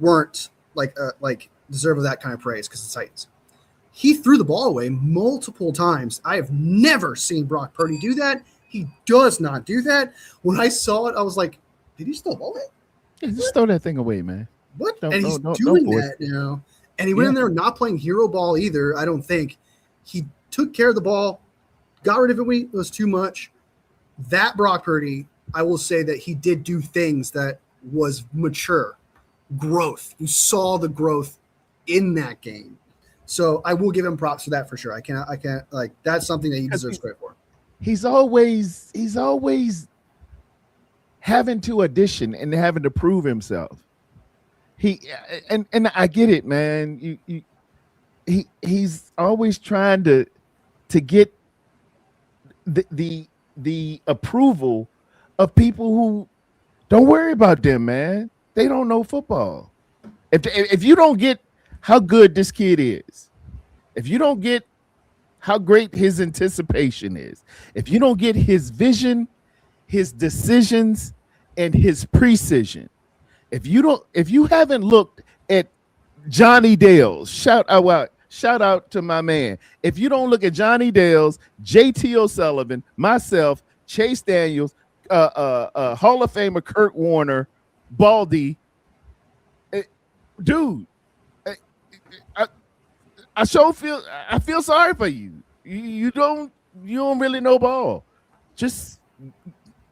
weren't like deserve of that kind of praise, because the Titans. He threw the ball away multiple times. I have never seen Brock Purdy do that. He does not do that. When I saw it, I was like, did he still ball it? Yeah, just throw that thing away, man. What? And he's doing that now. And he went in there not playing hero ball either, I don't think. He took care of the ball, got rid of it when it was too much. That Brock Purdy, I will say that he did do things that was mature. Growth. You saw the growth in that game. So I will give him props for that for sure. I can't like that's something that he deserves credit for. He's always having to audition and having to prove himself. And I get it, man. He's always trying to get the approval of people who don't worry about them, man. They don't know football. If you don't get how good this kid is, if you don't get how great his anticipation is, if you don't get his vision, his decisions, and his precision, if you haven't looked at Johnny Dales, shout out to my man. If you don't look at Johnny Dales, JT O'Sullivan, myself, Chase Daniels, Hall of Famer Kurt Warner, Baldy, dude, I feel sorry for you. You don't really know ball. Just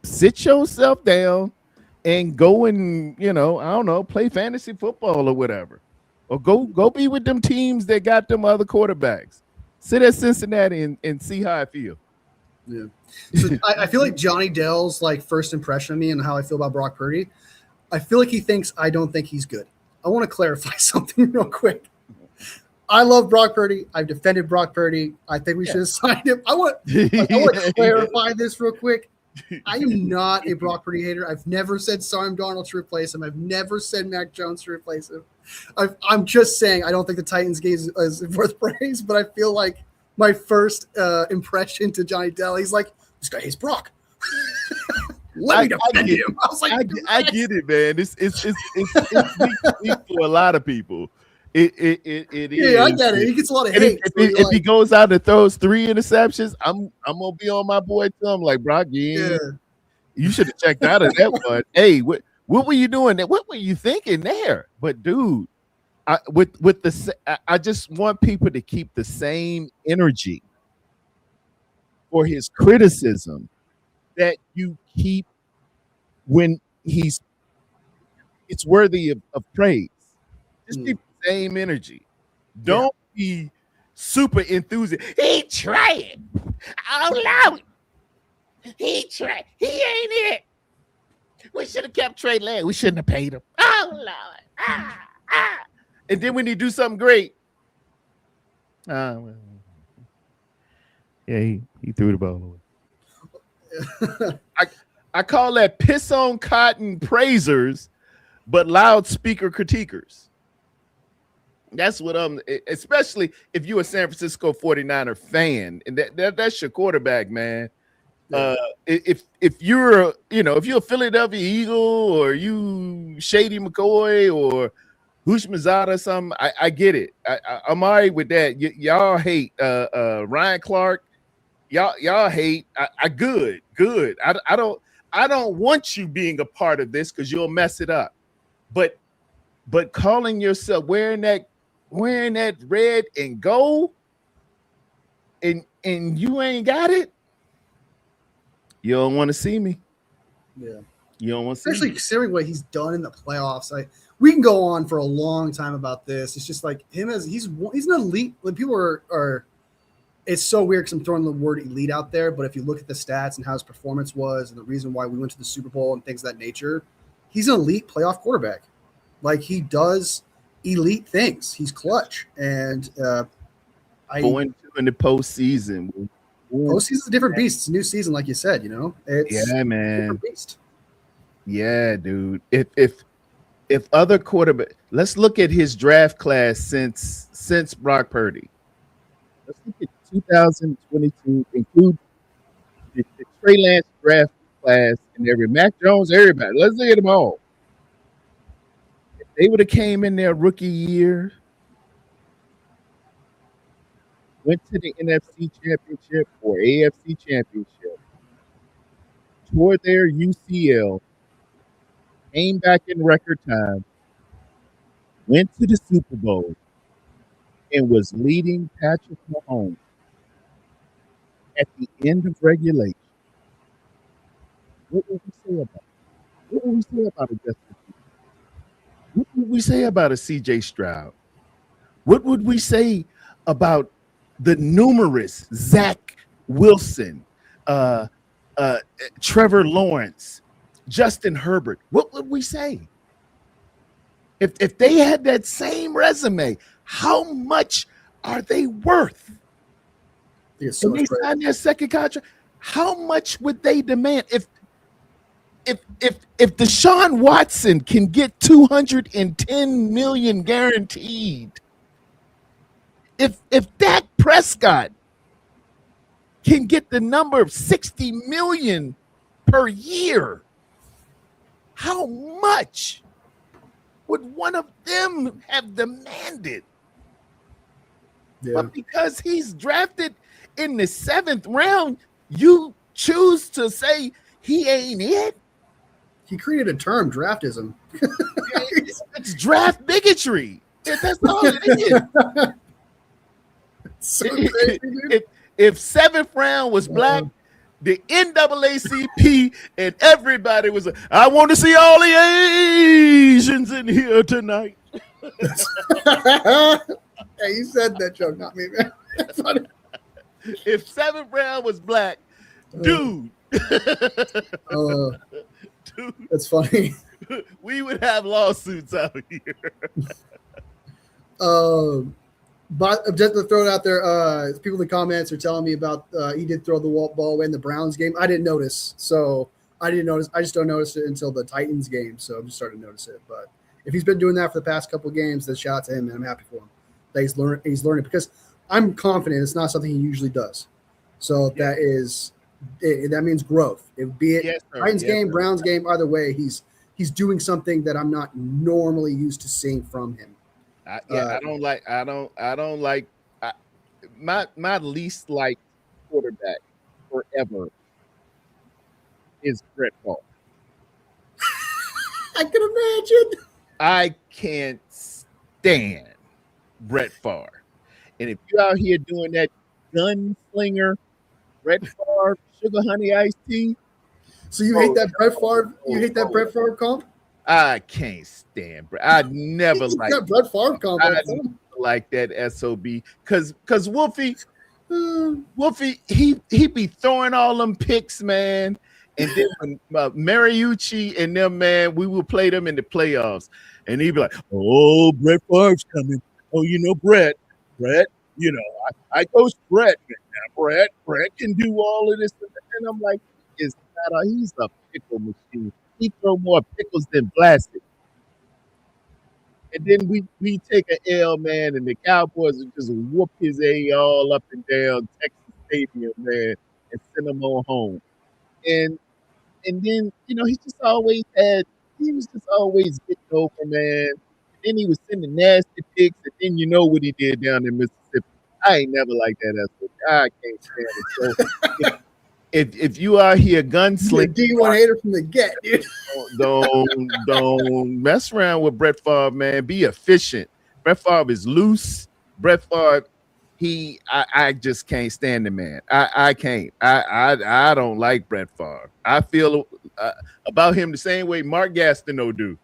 sit yourself down and go and, I don't know, play fantasy football or whatever. Or go be with them teams that got them other quarterbacks. Sit at Cincinnati and see how I feel. Yeah. So I feel like Johnny Dell's like first impression of me and how I feel about Brock Purdy. I feel like he thinks I don't think he's good. I want to clarify something real quick. I love Brock Purdy. I've defended Brock Purdy. I think we should have signed him. I want to clarify this real quick. I am not a Brock Purdy hater. I've never said Sam Darnold to replace him. I've never said Mac Jones to replace him. I'm just saying I don't think the Titans game is worth praise, but I feel like my first impression to Johnny Dell, he's like, this guy hates Brock. Let me defend him. I was like, I get it, man. It's weak for a lot of people. It is. I get it. He gets a lot of hate. If he goes out and throws 3 interceptions, I'm gonna be on my boy Tom like Brock. You should have checked out of that one. Hey, what were you doing? What were you thinking there? But dude, I just want people to keep the same energy for his criticism that you keep when it's worthy of praise. Just keep the same energy. Don't be super enthusiastic. He tried. Oh no. He tried. He ain't it. We should have kept Trey Lance. We shouldn't have paid him. Oh Lord. And then when he do something great, well, yeah, he threw the ball away. I call that piss on cotton praisers, but loudspeaker critiquers. That's what especially if you're a San Francisco 49er fan, and that's your quarterback, man. If you're a Philadelphia Eagle or you Shady McCoy or Hoosh Mazada or something, I get it. I'm all right with that. Y'all hate Ryan Clark. Y'all hate. Good. I don't want you being a part of this because you'll mess it up. But calling yourself wearing that red and gold, and you ain't got it, you don't want to see me. Yeah, you don't want to see especially me. Considering what he's done in the playoffs. We can go on for a long time about this. It's just like him as he's an elite. When people are it's so weird because I'm throwing the word elite out there, but if you look at the stats and how his performance was and the reason why we went to the Super Bowl and things of that nature, he's an elite playoff quarterback. Like, he does elite things. He's clutch. And going in the postseason. Postseason's a different beast. It's a new season, like you said, It's man. A different beast. Yeah, dude. If other quarterback, let's look at his draft class since Brock Purdy. Let's look at 2022, include the Trey Lance draft class and Mac Jones, everybody. Let's look at them all. If they would have came in their rookie year, went to the NFC Championship or AFC Championship, tore their UCL, came back in record time, went to the Super Bowl, and was leading Patrick Mahomes at the end of regulation, what would we say about it? What would we say about a Justin Fields? What would we say about a CJ Stroud? What would we say about the numerous Zach Wilson, Trevor Lawrence, Justin Herbert? What would we say? If they had that same resume, how much are they worth? So when they sign their second contract, how much would they demand? If Deshaun Watson can get $210 million guaranteed, if Dak Prescott can get the number of $60 million per year, how much would one of them have demanded? Yeah. But because he's drafted in the 7th round, you choose to say he ain't it? He created a term, draftism. It's draft bigotry. That's all it is. So crazy, dude. If 7th round was black, the NAACP, and everybody was like, I want to see all the Asians in here tonight. Hey, you said that joke, not me, man. That's funny. If 7 Brown was black, dude, Uh, dude, that's funny. we would have lawsuits out here. But just to throw it out there, people in the comments are telling me about he did throw the ball away in the Browns game. I didn't notice, so I didn't notice. I just don't notice it until the Titans game, so I'm just starting to notice it. But if he's been doing that for the past couple of games, then shout out to him, and I'm happy for him that he's learning because I'm confident it's not something he usually does. So that means growth. Be it Titans game, Browns game, either way, he's doing something that I'm not normally used to seeing from him. I don't like my least like quarterback forever is Brett Favre. I can imagine. I can't stand Brett Favre. And if you're out here doing that gunslinger, Brett Favre, sugar honey iced tea. So you hate that Brett Favre? You hate that Brett Favre comp? I can't stand Brett. I never like that Brett Favre comp. I never like that SOB because Wolfie, he be throwing all them picks, man. And then when Mariucci and them, man, we will play them in the playoffs, and he'd be like, "Oh, Brett Favre's coming. Oh, you know Brett, you know I coach Brett. Now, Brett can do all of this." And I'm like, he's a pickle machine. He throw more pickles than plastic. And then we take an L, man, and the Cowboys will just whoop his A all up and down Texas Stadium, man, and send him on home. And then, you know, he was just always getting over, man. And then he was sending nasty picks, and then you know what he did down in Mississippi. I ain't never like that. I can't stand it. So if you are here gunslinging, D1 hater from the get, dude. Don't mess around with Brett Favre, man. Be efficient. Brett Favre is loose. Brett Favre, I just can't stand the man. I can't. I don't like Brett Favre. I feel about him the same way Mark Gastineau do.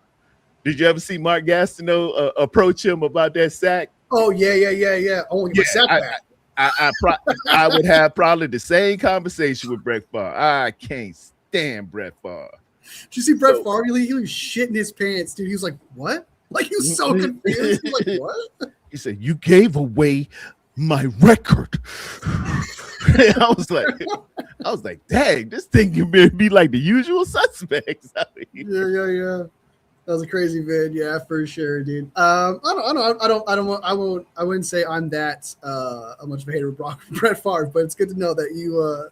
Did you ever see Mark Gastineau approach him about that sack? Oh yeah. Oh, yeah. I would have probably the same conversation with Brett Favre. I can't stand Brett Favre. Did you see Brett Favre? He was shitting his pants, dude. He was like, "What?" Like he was so confused. He was like, "What?" He said, "You gave away my record." I was like, "Dang, this thing can be like the usual suspects." Yeah. That was a crazy vid, yeah, for sure, dude. I wouldn't say I'm that much of a hater of Brett Favre, but it's good to know that you.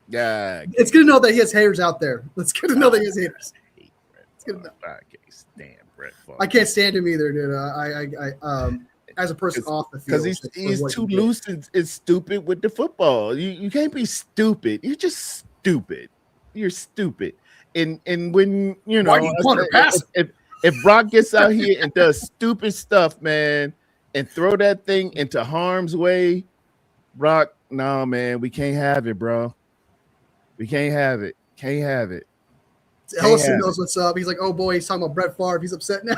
Yeah, it's good to know that he has haters out there. It's good to know that he has haters. It's good to know. I can't stand Brett Favre. I can't stand him either, dude. I as a person off the field, because he's too loose and stupid with the football. You can't be stupid. You're just stupid. You're stupid. And when you know, if Brock gets out here and does stupid stuff, man, and throw that thing into harm's way, Brock, no, man, we can't have it, bro. We can't have it. Can't have it. Ellison knows what's up. He's like, oh boy, he's talking about Brett Favre. He's upset now.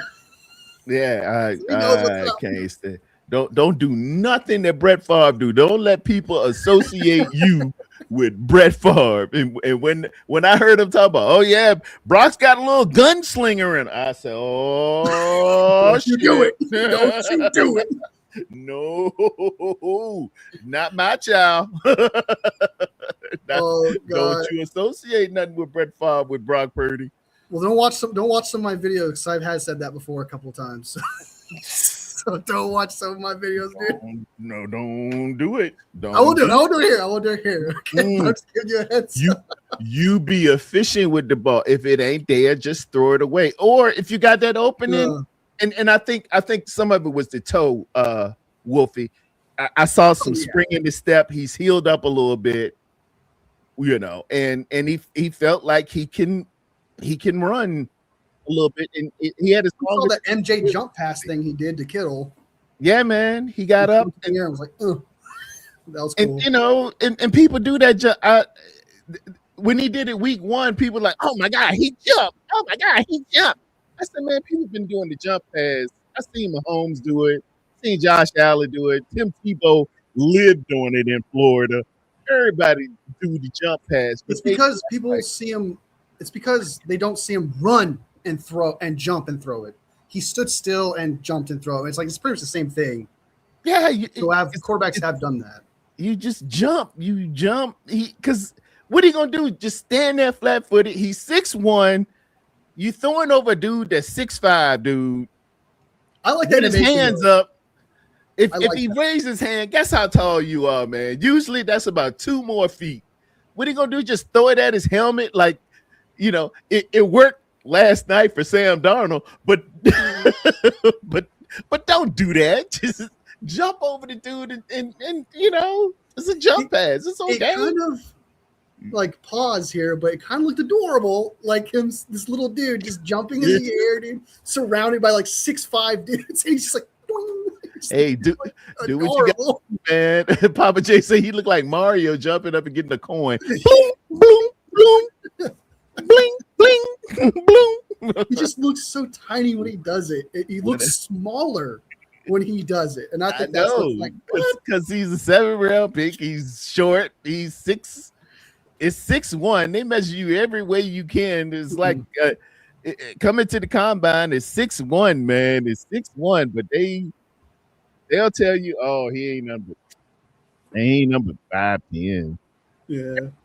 Yeah, I can't stand. Don't do nothing that Brett Favre do. Don't let people associate you with Brett Favre. And when I heard him talk about, oh yeah, Brock's got a little gunslinger in, I said, oh, don't you do it? Don't you do it? No, not my child. Don't you associate nothing with Brett Favre with Brock Purdy. Well, don't watch some of my videos because I have said that before a couple of times. So don't watch some of my videos, dude. No, don't do it. I won't do it here. Okay, I'll just give you a heads up. You be efficient with the ball. If it ain't there, just throw it away. Or if you got that opening, and I think some of it was the toe, Wolfie. I saw some spring in the step. He's healed up a little bit, you know, and he felt like he can run a little bit, and he had his that MJ jump pass thing he did to Kittle. Yeah, man, he got up. And I was like, that was cool. And you know, and people do that. when he did it week 1, people were like, oh my God, he jumped. Oh my God, he jumped. I said, man, people been doing the jump pass. I seen Mahomes do it. Seen Josh Allen do it. Tim Tebow lived doing it in Florida. Everybody do the jump pass. It's because people see him. It's because they don't see him run and throw and jump and throw it. He stood still and jumped and throw. It's like it's pretty much the same thing. Yeah, quarterbacks have done that. You just jump. You jump. Because what are you gonna do? Just stand there flat-footed. He's 6'1". You throwing over a dude that's 6'5", dude. I like that. His hands up. If he raises his hand, guess how tall you are, man. Usually that's about 2 more feet. What are you gonna do? Just throw it at his helmet? Like, it worked last night for Sam Darnold, but but don't do that. Just jump over the dude and it's a jump pass. It's okay. It kind of like pause here, but it kind of looked adorable, like him, this little dude just jumping in the air, dude, surrounded by like 6'5" dudes. And he's just like, hey, do what you got, man. Papa J said he looked like Mario jumping up and getting a coin. Boom, boom, boom, bling, bling, boom. He just looks so tiny when he does it. He looks smaller when he does it, and I think that's like because he's a 7th-round pick. He's short. He's 6. It's 6'1". They measure you every way you can. It's like coming to the combine. It's 6'1", man. It's 6'1", but they'll tell you, oh, he ain't number 5'10". Yeah,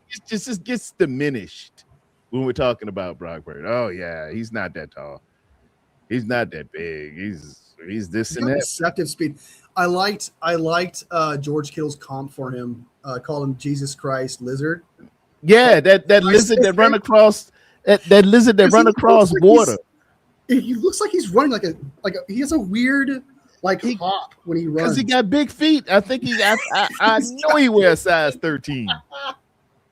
it just gets diminished when we're talking about Brock Purdy. Oh yeah, he's not that tall. He's not that big. He's this and that. Deceptive speed. I liked George Kittle's comp for him. Called him Jesus Christ Lizard. Yeah, that lizard that run across that lizard that run across water. He looks like he's running like he has a weird hop when he runs. Because he got big feet. I think I know he wears size 13.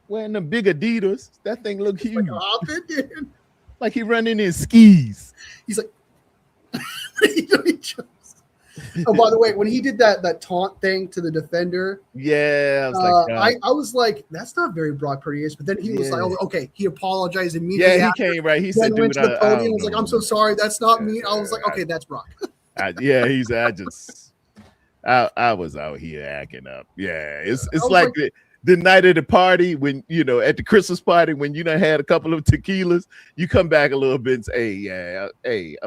Wearing them big Adidas. That thing look huge. Like hopping, dude. Like he running in skis. He's like Oh, by the way, when he did that taunt thing to the defender, I was I was like, that's not very Brock Purdy-ish. But then he was like, oh, okay, he apologized immediately. Yeah, he came right. He said, went to the podium. Was like, I'm so sorry, that's not me. I was like, okay, that's Brock. I was out here acting up. Yeah, it's like the night of the party when at the Christmas party when you done had a couple of tequilas, you come back a little bit and say, hey,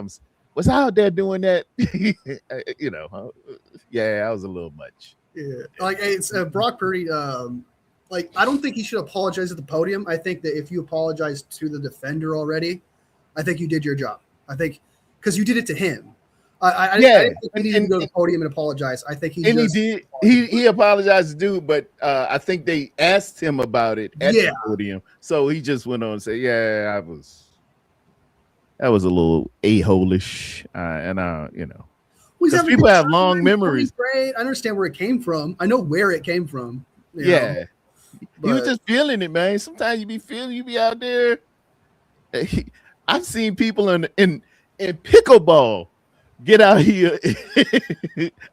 was I out there doing that? I was a little much. Yeah, like it's Brock Purdy. Like I don't think he should apologize at the podium. I think that if you apologize to the defender already, I think you did your job. I think because you did it to him. I didn't think he needed to go to the podium and apologize. I think he did. He apologized to dude, but I think they asked him about it at the podium, so he just went on and said, "Yeah, that was a little a-hole-ish," because people have long memories. Great. I understand where it came from. I know where it came from. He was just feeling it, man. Sometimes you be out there. I've seen people in pickleball get out here.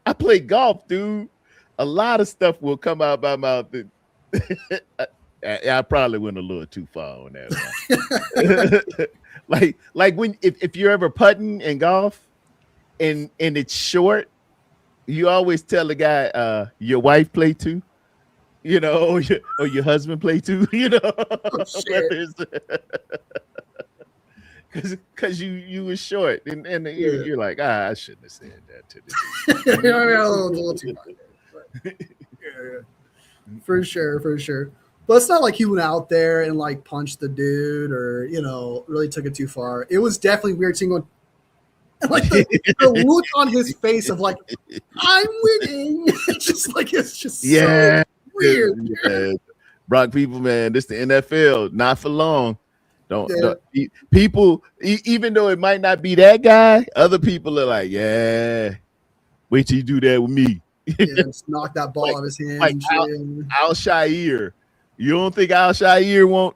I play golf, dude. A lot of stuff will come out by my mouth. I probably went a little too far on that one. like when if you're ever putting in golf and it's short, you always tell the guy, your wife play too, or your husband play too, because you were short and you're like, I shouldn't have said that to this. A little too much. For sure. But it's not like he went out there and like punched the dude or really took it too far. It was definitely weird seeing going like the look on his face of like I'm winning. It's just so weird. Yeah. Brock people, man, this the NFL, not for long. Don't people, even though it might not be that guy, other people are like, yeah, wait till you do that with me. Just knock that ball out of his hand. Like Al-Shaair. You don't think Al-Shaair won't?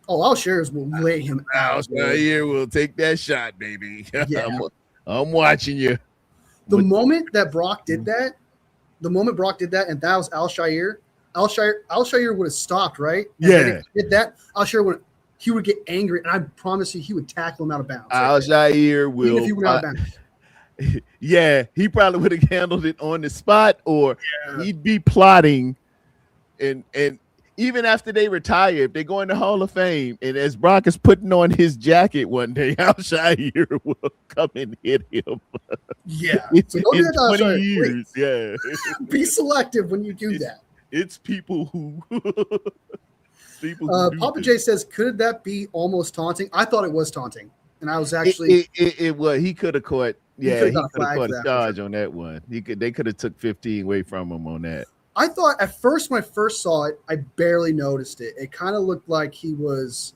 Oh, Al-Shaair will lay him out. Al-Shaair will take that shot, baby. Yeah. I'm watching you. The moment Brock did that, and that was Al-Shaair, Alshire would have stopped, right? And Yeah. then if he did that, he would get angry, and I promise you, he would tackle him out of bounds. Alshire will. Even if he went out of bounds. Yeah, he probably would have handled it on the spot, or he'd be plotting, and even after they retire, if they go in the Hall of Fame, and as Brock is putting on his jacket one day, Alshire will come and hit him. Yeah, so don't in do that 20 years. Please. Yeah, be selective when you do that. It's people who. Papa J says, "Could that be almost taunting?" I thought it was taunting, and I was actually it was. He could have caught. Yeah, he could have caught a charge on that one. They could have took 15 away from him on that. I thought at first, when I first saw it, I barely noticed it. It kind of looked like he was.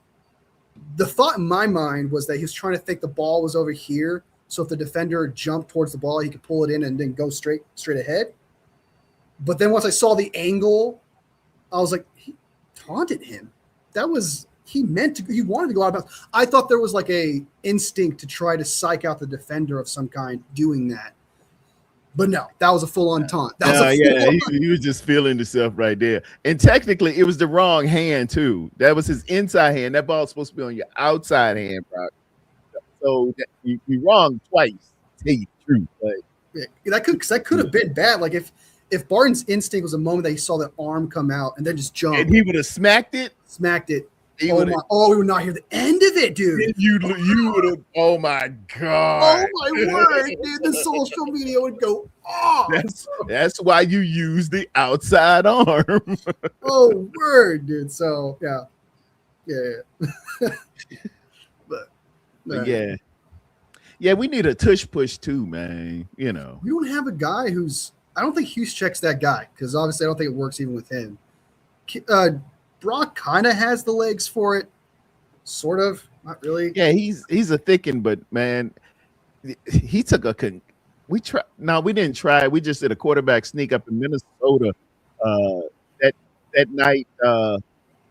The thought in my mind was that he was trying to think the ball was over here, so if the defender jumped towards the ball, he could pull it in and then go straight ahead. But then once I saw the angle, I was like, he taunted him. That was he wanted to go out of bounds. I thought there was like a instinct to try to psych out the defender of some kind doing that. But no, that was a full-on taunt. He was just feeling himself right there. And technically, it was the wrong hand, too. That was his inside hand. That ball's supposed to be on your outside hand, Brock. So you're wrong twice, to tell you the truth. But that could have been bad. Like, if Barton's instinct was a moment that he saw that arm come out and then just jump. And he would have smacked it. We would not hear the end of it, dude. You would have. Oh my god. Oh my word, dude. The social media would go off. That's why you use the outside arm. Oh word, dude. So yeah. but yeah. We need a tush push too, man. You know, we don't have a guy who's. I don't think Hughes checks that guy because obviously I don't think it works even with him. Brock kind of has the legs for it, sort of, not really. Yeah, he's a thickin', but man, he took we didn't try. We just did a quarterback sneak up in Minnesota that night that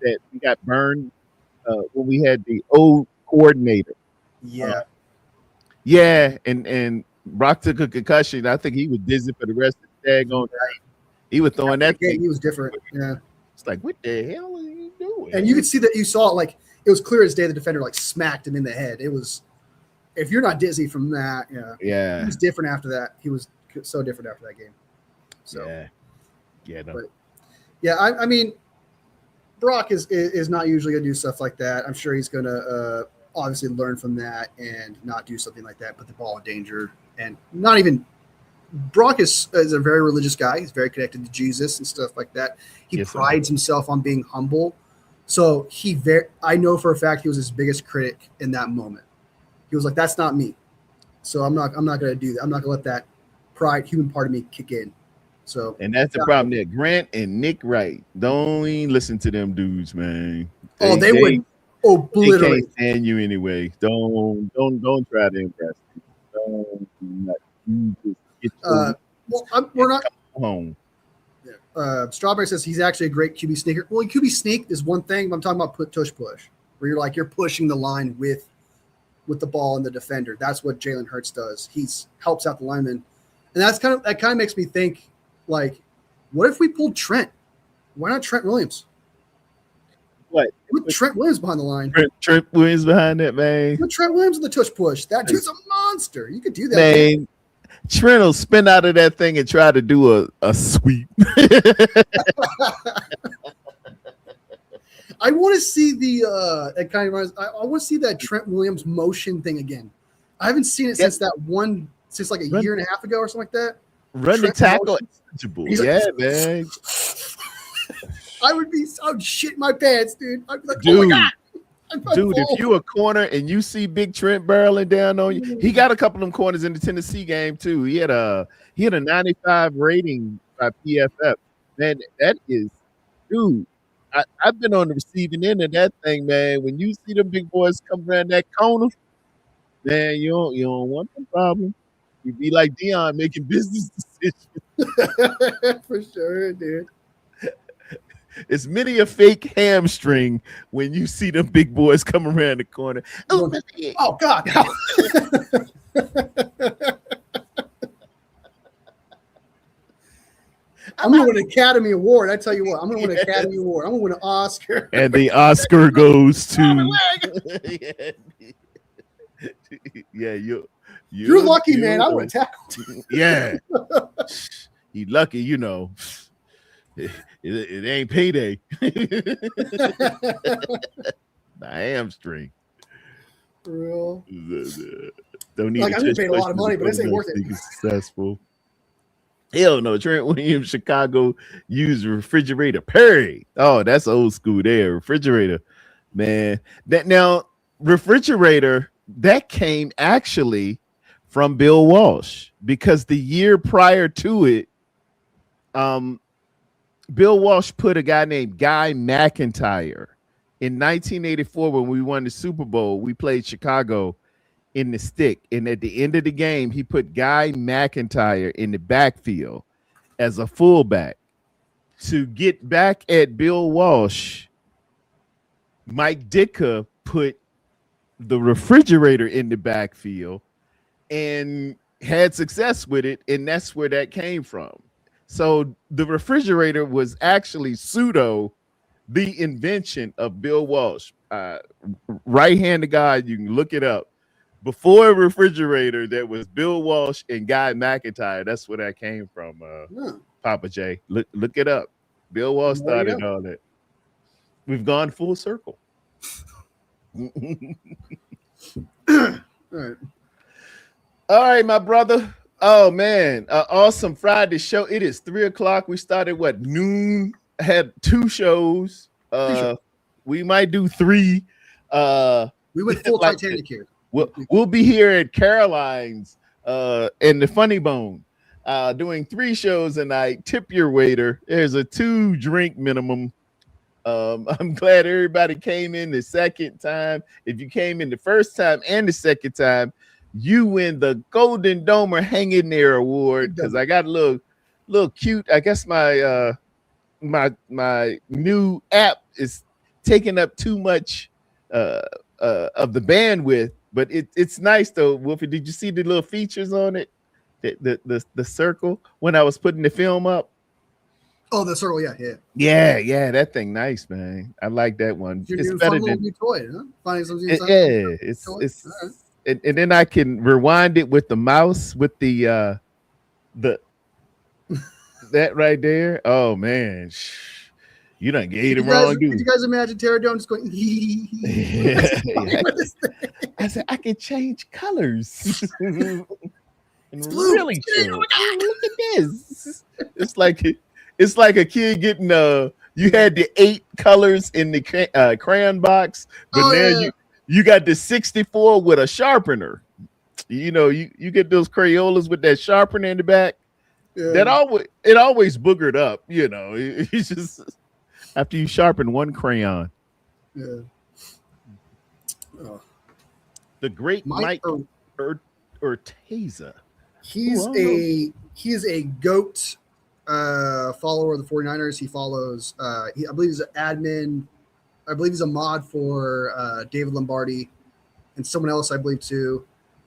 we got burned when we had the old coordinator. Yeah, and Brock took a concussion. I think he was dizzy for the rest of the daggone night. He was throwing that thing. He was different. Yeah. It's like, what the hell are you doing? And you could see that you saw it like it was clear as day the defender like smacked him in the head. It was if you're not dizzy from that, yeah. He was different after that. He was so different after that game. So I mean Brock is not usually gonna do stuff like that. I'm sure he's gonna obviously learn from that and not do something like that, put the ball in danger and not even Brock is a very religious guy. He's very connected to Jesus and stuff like that. He prides himself on being humble. So I know for a fact he was his biggest critic in that moment. He was like, "That's not me." So I'm not going to do that. I'm not going to let that human part of me kick in. So and that's the problem there. Grant and Nick Wright, don't even listen to them dudes, man. They would obliterate. They can't stand you anyway. Don't try to impress me. We're not home. Strawberry says he's actually a great QB sneaker. Well, QB sneak is one thing, but I'm talking about tush push, where you're pushing the line with the ball and the defender. That's what Jalen Hurts does. He helps out the lineman, and that kind of makes me think, like, what if we pulled Trent? Why not Trent Williams? What? Put Trent Williams behind the line. Trent Williams behind that, man. Put Trent Williams in the tush push. That dude's a monster. You could do that, man. Trent will spin out of that thing and try to do a sweep. I want to see it kind of reminds. I want to see that Trent Williams motion thing again. I haven't seen it since like a year and a half ago or something like that. Running tackle, man. I would shit my pants, dude. I'd be like, dude. Oh my God. Dude, if you a corner and you see Big Trent barreling down on you, he got a couple of them corners in the Tennessee game too. He had a 95 rating by PFF. Man, that is, dude. I've been on the receiving end of that thing, man. When you see them big boys come around that corner, man, you don't want the problem. You be like Dion making business decisions. For sure, dude. It's many a fake hamstring when you see them big boys come around the corner. Oh God. I'm gonna win an Academy Award. I tell you what, I'm gonna win an Academy Award. I'm gonna win an Oscar. And the Oscar goes to yeah, You're lucky, man. I would have tackled. Yeah. He lucky, you know. It ain't payday. The hamstring. For real. Don't need like I'm gonna pay a lot of money, but this ain't worth it. Successful. Hell no. Trent Williams, Chicago used refrigerator. Perry. Oh, that's old school there. Refrigerator. Man. That now refrigerator that came actually from Bill Walsh, because the year prior to it, Bill Walsh put a guy named Guy McIntyre in 1984 when we won the Super Bowl. We played Chicago in the stick, and at the end of the game, he put Guy McIntyre in the backfield as a fullback. To get back at Bill Walsh, Mike Ditka put the refrigerator in the backfield and had success with it, and that's where that came from. So the refrigerator was actually pseudo the invention of Bill Walsh. Right-handed guy, you can look it up. Before a refrigerator, that was Bill Walsh and Guy McIntyre. That's where that came from, Papa J. Look it up. Bill Walsh started all that. We've gone full circle. All right. All right, my brother. Oh man, awesome Friday show. It is 3:00. We started noon? Had 2 shows. We might do 3. We went full Titanic here. We'll be here at Caroline's in the Funny Bone, doing 3 shows a night. Tip your waiter. There's a 2 drink minimum. I'm glad everybody came in the second time. If you came in the first time and the second time, you win the Golden Domer Hang in There Award, because I got a little cute. I guess my my new app is taking up too much of the bandwidth, but it's nice though. Wolfie, did you see the little features on it? The circle when I was putting the film up? Oh, the circle, yeah. That thing nice, man. I like that one. It's better than new toy, huh? Finding something it's right. And then I can rewind it with the mouse with the that right there. Oh man, you done gave it wrong. Did you guys imagine Tarrerdome just going? I said I can change colors. It's blue. Really look at this. It's like a kid getting you had the 8 colors in the crayon box, but you got the 64 with a sharpener. You know, you get those Crayolas with that sharpener in the back. Yeah. It always boogered up, you know. It's just after you sharpen one crayon. Yeah. The great Mike Orteza. He is a GOAT follower of the 49ers. He follows I believe he's an admin. I believe he's a mod for David Lombardi and someone else, I believe, too.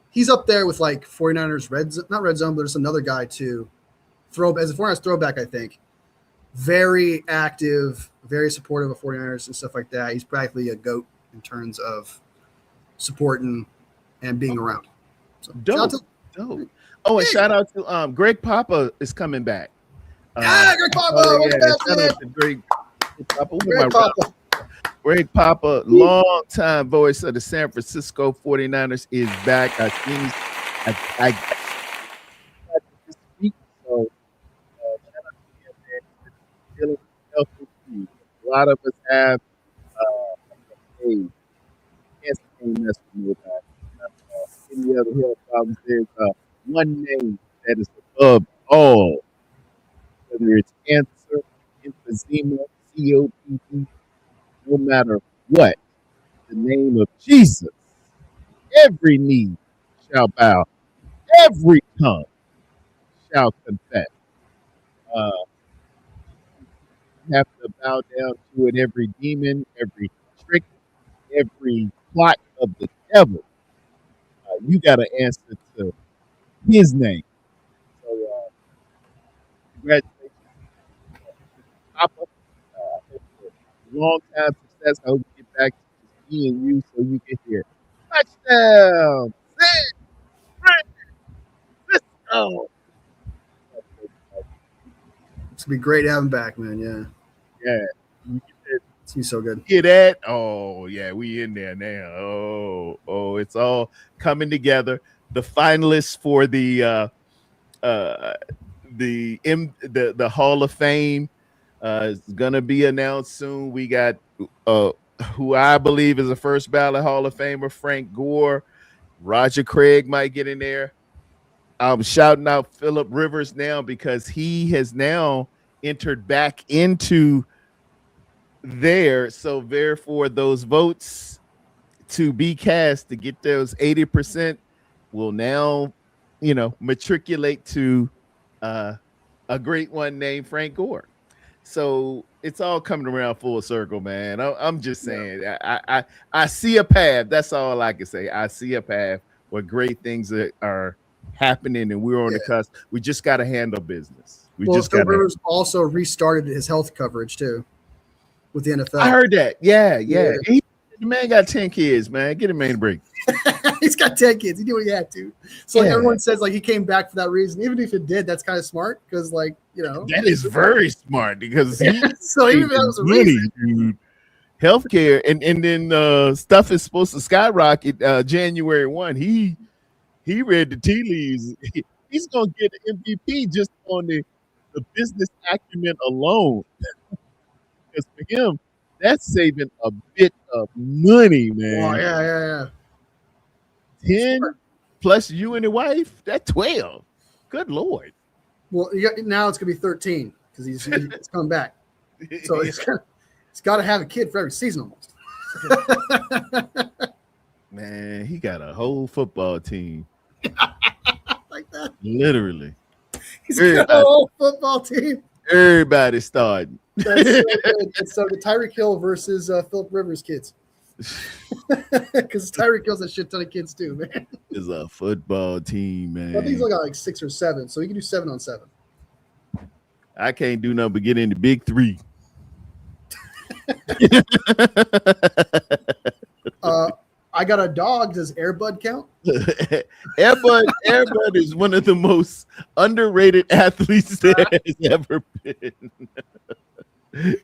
He's up there with like 49ers not Red Zone, but just another guy too. As a 49ers throwback, I think. Very active, very supportive of 49ers and stuff like that. He's practically a GOAT in terms of supporting and being around. So, dope. Oh, and shout out to Greg Papa is coming back. Greg Papa! Shout out to Greg Papa. Greg Papa, long-time voice of the San Francisco 49ers, is back. I think I this week, so shout out to him, man. A lot of us have cancer can't mess with nobody. Any other health problems, there's one name that is above all, whether it's cancer, emphysema, COPD, no matter what, the name of Jesus, every knee shall bow, every tongue shall confess. You have to bow down to it, every demon, every trick, every plot of the devil. You got to answer to his name. So, congratulations. Papa. Long time success. I hope we get back to just me and you so you can hear touchdown. San Francisco. It's gonna be great to have him back, man. Yeah, Yeah. You he's so good. hear that? Oh, yeah, we in there now. It's all coming together. The finalists for uh the Hall of Fame is gonna be announced soon. We got uh who I believe is a first ballot Hall of Famer, Frank Gore. Roger Craig might get in there. I'm shouting out Philip Rivers now because he has now entered back into there. So therefore, those votes to be cast to get those 80% will now, matriculate to a great one named Frank Gore. So it's all coming around full circle, man. I'm just saying, I see a path. That's all I can say. I see a path where great things are happening, and we're on the cusp. We just got to handle business. Phil Rivers also restarted his health coverage too with the NFL. I heard that. Yeah. The man got 10 kids, man. Get him a break. He's got 10 kids. He did what he had to. So everyone says he came back for that reason. Even if it did, that's kind of smart because that is very smart because so even if that was a reason, dude. Healthcare and then stuff is supposed to skyrocket January 1. He read the tea leaves. He's gonna get an MVP just on the business acumen alone. Because for him, that's saving a bit of money, man. Oh, yeah. 10 plus you and the wife, that's 12. Good Lord. Well, now it's going to be 13 because he's coming back. So he's got to have a kid for every season almost. Man, he got a whole football team. Like that? Literally. He's got a whole football team. Everybody's starting. That's so good. And so the Tyreek Hill versus Philip Rivers kids. Because Tyreek Hill's a shit ton of kids too, man. It's a football team, man. I think he's got like 6 or 7, so he can do 7 on 7. I can't do nothing but get in the big 3. I got a dog. Does Airbud count? Airbud is one of the most underrated athletes there has ever been.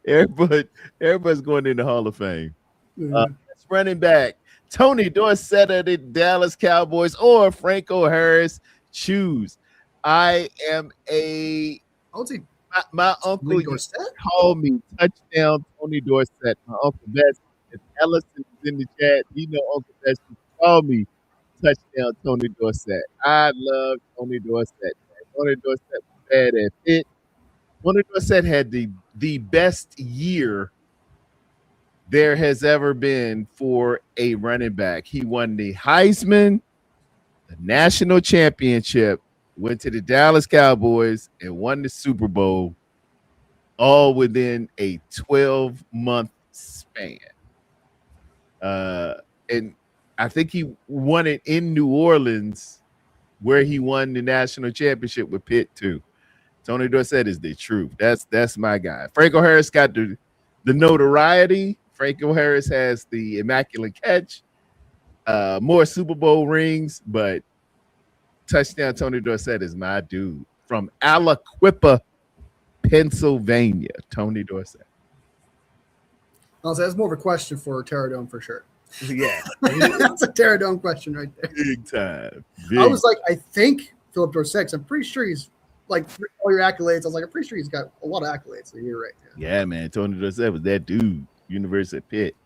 Airbud's going in the Hall of Fame. It's running back Tony Dorsett of the Dallas Cowboys or Franco Harris. Choose. I am my uncle called me touchdown Tony Dorsett. My uncle Bess. If Ellison is in the chat, Uncle Bess called me touchdown Tony Dorsett. I love Tony Dorsett. Tony Dorsett was bad at it. Tony Dorsett had the best year there has ever been for a running back. He won the Heisman, the national championship, went to the Dallas Cowboys, and won the Super Bowl all within a 12-month span. And I think he won it in New Orleans, where he won the national championship with Pitt too. Tony Dorsett is the truth. That's my guy. Franco Harris got the notoriety. Franco Harris has the immaculate catch, more Super Bowl rings, but touchdown Tony Dorsett is my dude from Aliquippa, Pennsylvania. Tony Dorsett. I'll say that's more of a question for Tarrerdome for sure. Yeah, that's a Tarrerdome question right there. Big time. I was like, I think Philip Dorsett. I'm pretty sure he's like all your accolades. I was like, I'm pretty sure he's got a lot of accolades. So you're right. Yeah, man. Tony Dorsett was that dude. University of Pitt.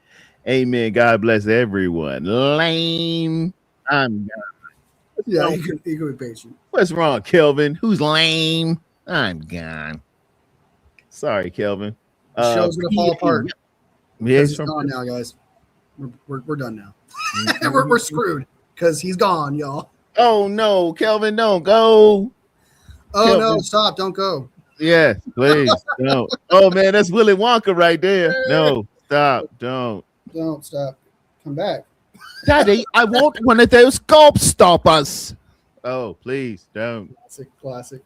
Amen. God bless everyone. Lame. I'm gone. Yeah, he could be patient. What's wrong, Kelvin? Who's lame? I'm gone. Sorry, Kelvin. The show's gonna fall apart. Yeah, he's gone now, guys. We're done now. we're screwed because he's gone, y'all. Oh no, Kelvin, don't go. Oh Kelvin. No, stop! Don't go. Yes, please don't. Oh man, that's Willy Wonka right there. No, stop, don't stop. Come back, Daddy. I want one of those gulp stoppers. Oh, please don't. Classic.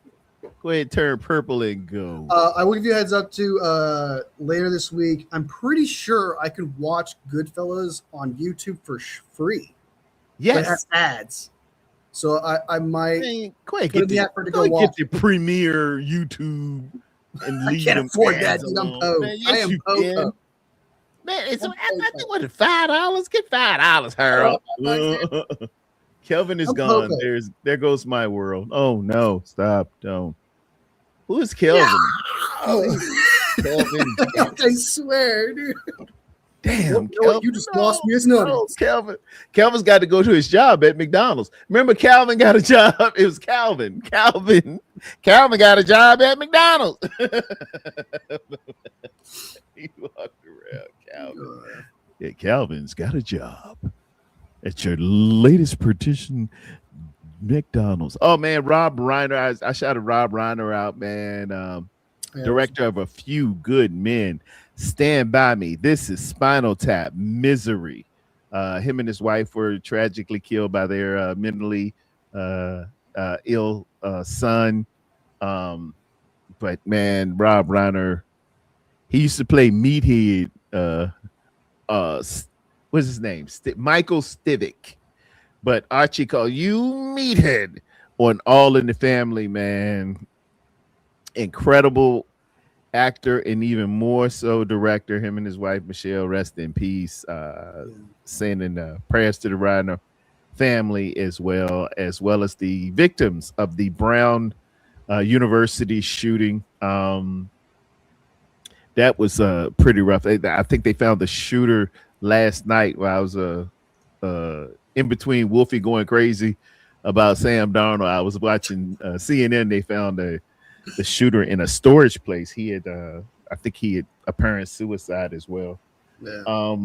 Go ahead, turn purple and go. I will give you a heads up to later this week. I'm pretty sure I can watch Goodfellas on YouTube for free, but it has Yes. ads. So I might Man, go ahead, put get in the the effort to go go ahead, get watch the it. premier YouTube and I leave can't them afford that, ads dude. I'm alone. po. Man, I yes, am you can. po. Man, it's I'm I think po. what $5? Get $5, Harold. Kelvin is I'm gone. po. There goes my world. Oh no, stop, don't. Who is No. Kelvin? Kelvin. I swear, dude. Damn, You know what? Kelvin. You just No, lost me his no, nuggets. Kelvin. Kelvin's got to go to his job at McDonald's. Remember, Calvin got a job. It was Calvin. Calvin got a job at McDonald's. He walked around, Calvin. Yeah, Calvin's got a job at your latest partition McDonald's. Oh man, Rob Reiner. I shouted Rob Reiner out, man. Yeah, Director of A Few Good Men. Stand By Me. This is Spinal Tap. Misery. Him and his wife were tragically killed by their mentally ill son. But man, Rob Reiner, he used to play Meathead. What's his name? Michael Stivic. But Archie called you Meathead on All in the Family, man. Incredible actor and even more so director. Him and his wife Michelle, rest in peace. Sending prayers to the Reiner family as well as the victims of the Brown University shooting. That was pretty rough. I think they found the shooter last night while I was in between Wolfie going crazy about Sam Darnold. I was watching CNN. They found the shooter in a storage place. He had, I think he had apparent suicide as well. Yeah.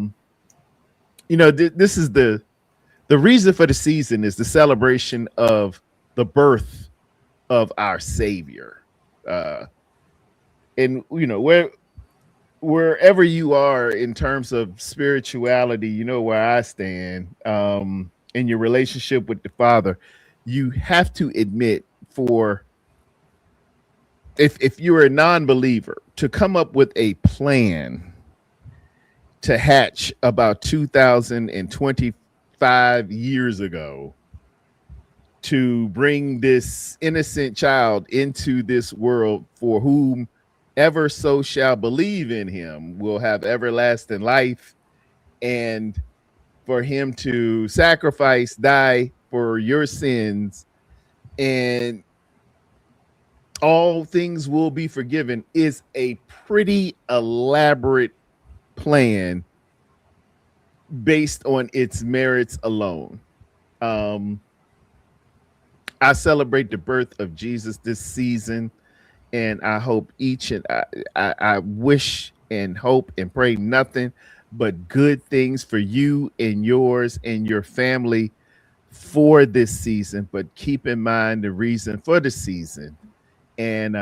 This is the reason for the season is the celebration of the birth of our Savior. And wherever you are in terms of spirituality, you know where I stand. In your relationship with the Father, you have to admit if you're a non-believer, to come up with a plan to hatch about 2025 years ago to bring this innocent child into this world, for whomever so shall believe in him will have everlasting life, and for him to sacrifice, die for your sins, and all things will be forgiven, is a pretty elaborate plan based on its merits alone. I celebrate the birth of Jesus this season, and I hope I wish and hope and pray nothing but good things for you and yours and your family for this season. But keep in mind the reason for the season, and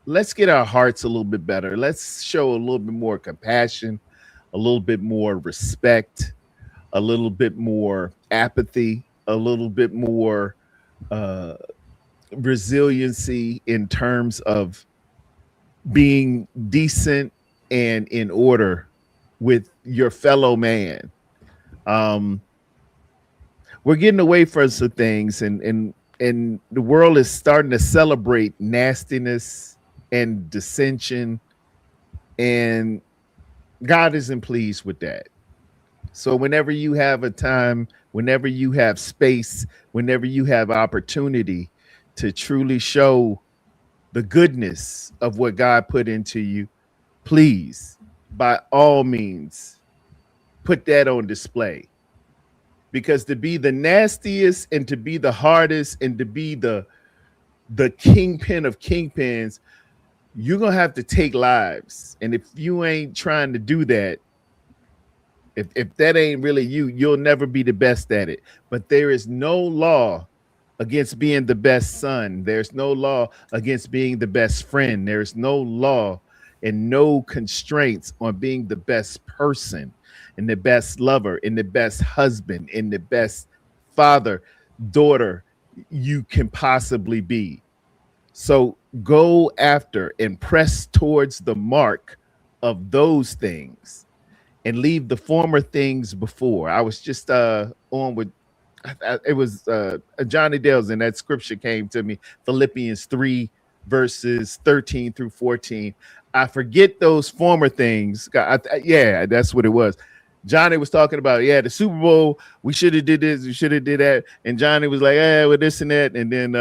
let's get our hearts a little bit better. Let's show a little bit more compassion, a little bit more respect, a little bit more apathy, a little bit more resiliency in terms of being decent and in order with your fellow man. We're getting away from some things, and the world is starting to celebrate nastiness and dissension, and God isn't pleased with that. So whenever you have a time, whenever you have space, whenever you have opportunity to truly show the goodness of what God put into you, please, by all means, put that on display. Because to be the nastiest and to be the hardest and to be the kingpin of kingpins, you're gonna have to take lives. And if you ain't trying to do that, if that ain't really you, you'll never be the best at it. But there is no law against being the best son. There's no law against being the best friend. There's no law and no constraints on being the best person and the best lover and the best husband and the best father, daughter you can possibly be. So go after and press towards the mark of those things and leave the former things before. I was just on with it was Johnny Dale's, and that scripture came to me, Philippians 3 verses 13 through 14. I forget those former things. Yeah, that's what it was. Johnny was talking about, yeah, the Super Bowl, we should have did this, we should have did that. And Johnny was like, well, this and that. And then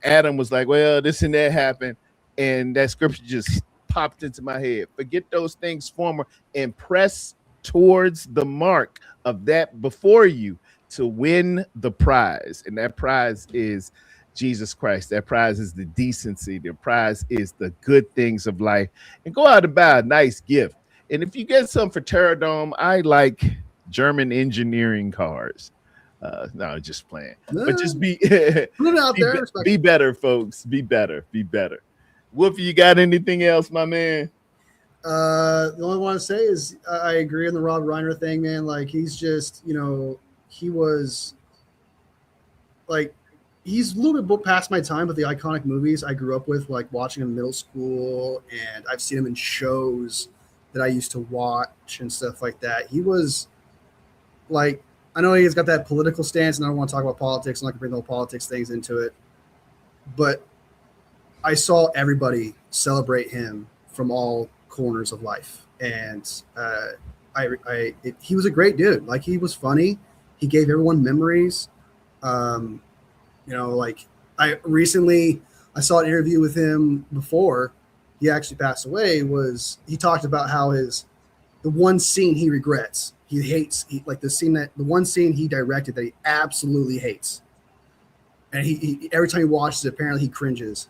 Adam was like, well, this and that happened. And that scripture just popped into my head. Forget those things former and press towards the mark of that before you to win the prize. And that prize is Jesus Christ. That prize is the decency. The prize is the good things of life. And go out and buy a nice gift. And if you get some for Tarrerdome, I like German engineering cars. No, just playing. But just put it out there. Be better, folks. Be better. Be better. Wolfie, you got anything else, my man? The only one I want to say is I agree on the Rob Reiner thing, man. Like, he's just, he was like, he's a little bit past my time, but the iconic movies I grew up with, like watching in middle school, and I've seen him in shows that I used to watch and stuff like that. He was like, I know he's got that political stance, and I don't want to talk about politics. I'm not going to bring the whole politics things into it, but I saw everybody celebrate him from all corners of life, and he was a great dude. Like, he was funny. He gave everyone memories. Like, I saw an interview with him before he actually passed away. He talked about how the one scene he regrets, he hates, the one scene he directed that he absolutely hates, and he every time he watches it, apparently he cringes.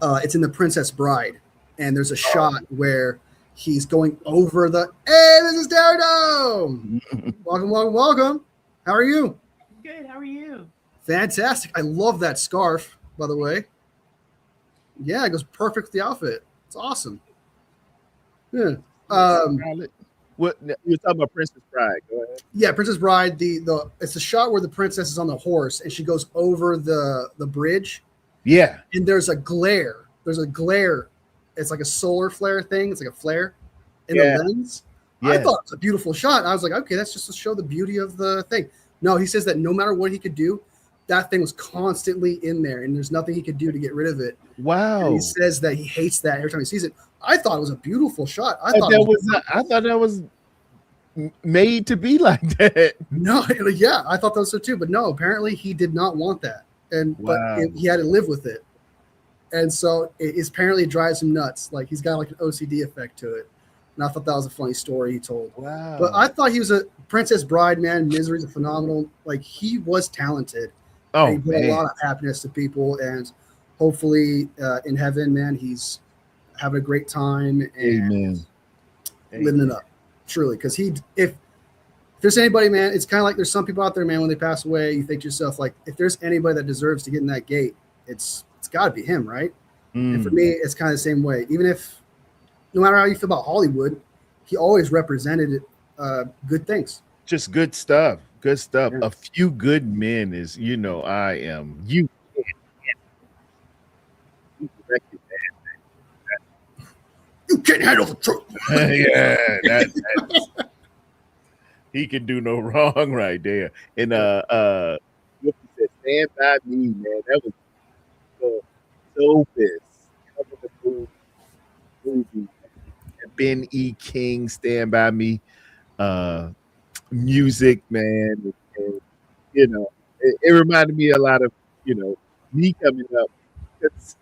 It's in The Princess Bride, and there's a shot where he's going over hey, this is Tarrerdome. Welcome. How are you? Good. How are you? Fantastic. I love that scarf, by the way. Yeah, it goes perfect with the outfit. It's awesome. Yeah. What you're talking about? Princess Bride. Go ahead. Yeah, Princess Bride. It's a shot where the princess is on the horse and she goes over the bridge. Yeah. And there's a glare. It's like a solar flare thing. It's like a flare in the lens. Yeah. I thought it was a beautiful shot. I was like, okay, that's just to show the beauty of the thing. No, he says that no matter what he could do, that thing was constantly in there, and there's nothing he could do to get rid of it. Wow. And he says that he hates that every time he sees it. I thought it was a beautiful shot. I thought that was made to be like that. No, yeah, I thought that was so too. But no, apparently he did not want that, but he had to live with it, and so it apparently drives him nuts. Like, he's got like an OCD effect to it. And I thought that was a funny story he told. Wow. But I thought he was a Princess Bride, man. Misery's a phenomenal. Like, he was talented. Oh, he brought a lot of happiness to people, and hopefully in heaven, man, he's having a great time and living it up, truly. Because if there's anybody, man, it's kind of like there's some people out there, man, when they pass away, you think to yourself, like, if there's anybody that deserves to get in that gate, it's got to be him, right? And for me, it's kind of the same way. Even if, no matter how you feel about Hollywood, he always represented good things. Just good stuff. Good stuff. Yeah. A Few Good Men is, I am you. You can't handle the truth. Yeah, he can do no wrong right there. And what he said, Stand By Me, man. That was so pissed. Movie. Ben E. King, Stand By Me. Music, man. And, it reminded me a lot of, me coming up. It's,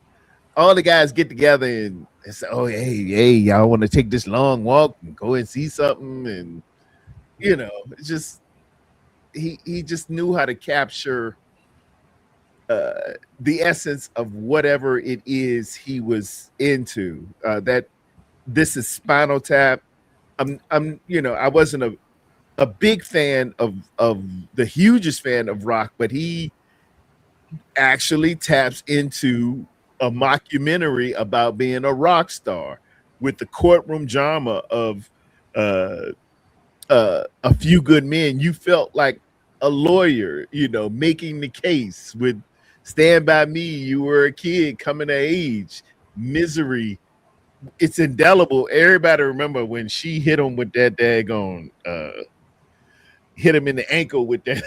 all the guys get together and say, oh, hey, y'all want to take this long walk and go and see something? And, it's just, he just knew how to capture the essence of whatever it is he was into. That this is Spinal Tap. I wasn't a big fan of the hugest fan of rock, but he actually taps into a mockumentary about being a rock star with the courtroom drama of A Few Good Men. You felt like a lawyer, making the case with Stand By Me, you were a kid coming of age. Misery, it's indelible. Everybody remember when she hit him with that daggone, hit him in the ankle with that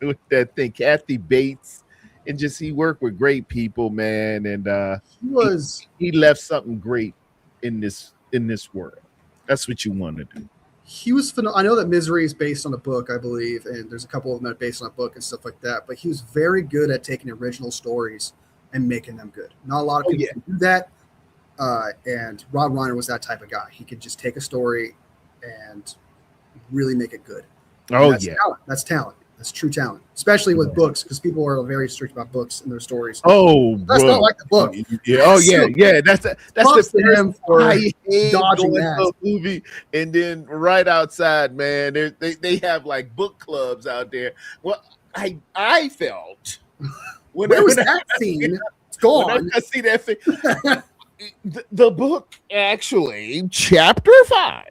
with that thing. Kathy Bates, and just he worked with great people, man, and He was he left something great in this world. That's what you want to do. I know that Misery is based on a book, I believe, and there's a couple of them that are based on a book and stuff like that. But he was very good at taking original stories and making them good. Not a lot of people can do that. And Rob Reiner was that type of guy. He could just take a story and really make it good. And that's talent. That's talent. That's true talent, especially with books, because people are very strict about books and their stories. Oh, that's not like the book. Yeah. Oh, yeah, yeah. That's the first for I hate dodging going that to a movie, and then right outside, man, they have like book clubs out there. Well, I felt when where was that scene? It's gone. I see that thing. The book, actually, chapter 5.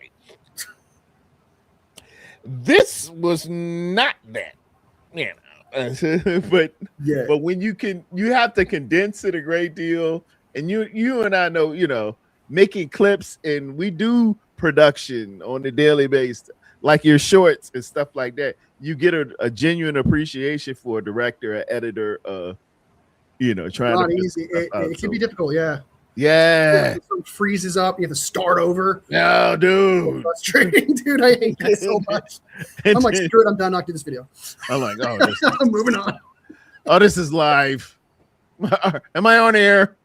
This was not that, you know. but when you have to condense it a great deal, and you and I know, you know, making clips, and we do production on a daily basis, like your shorts and stuff like that. You get a genuine appreciation for a director, an editor, you know, trying not to easy. It can be difficult, yeah. Yeah. It freezes up. You have to start over. No, dude. Frustrating, dude. I hate that so much. I'm like, screw it. I'm done. Not do this video. I'm like, oh, I'm moving on. Oh, this is live. Am I on air?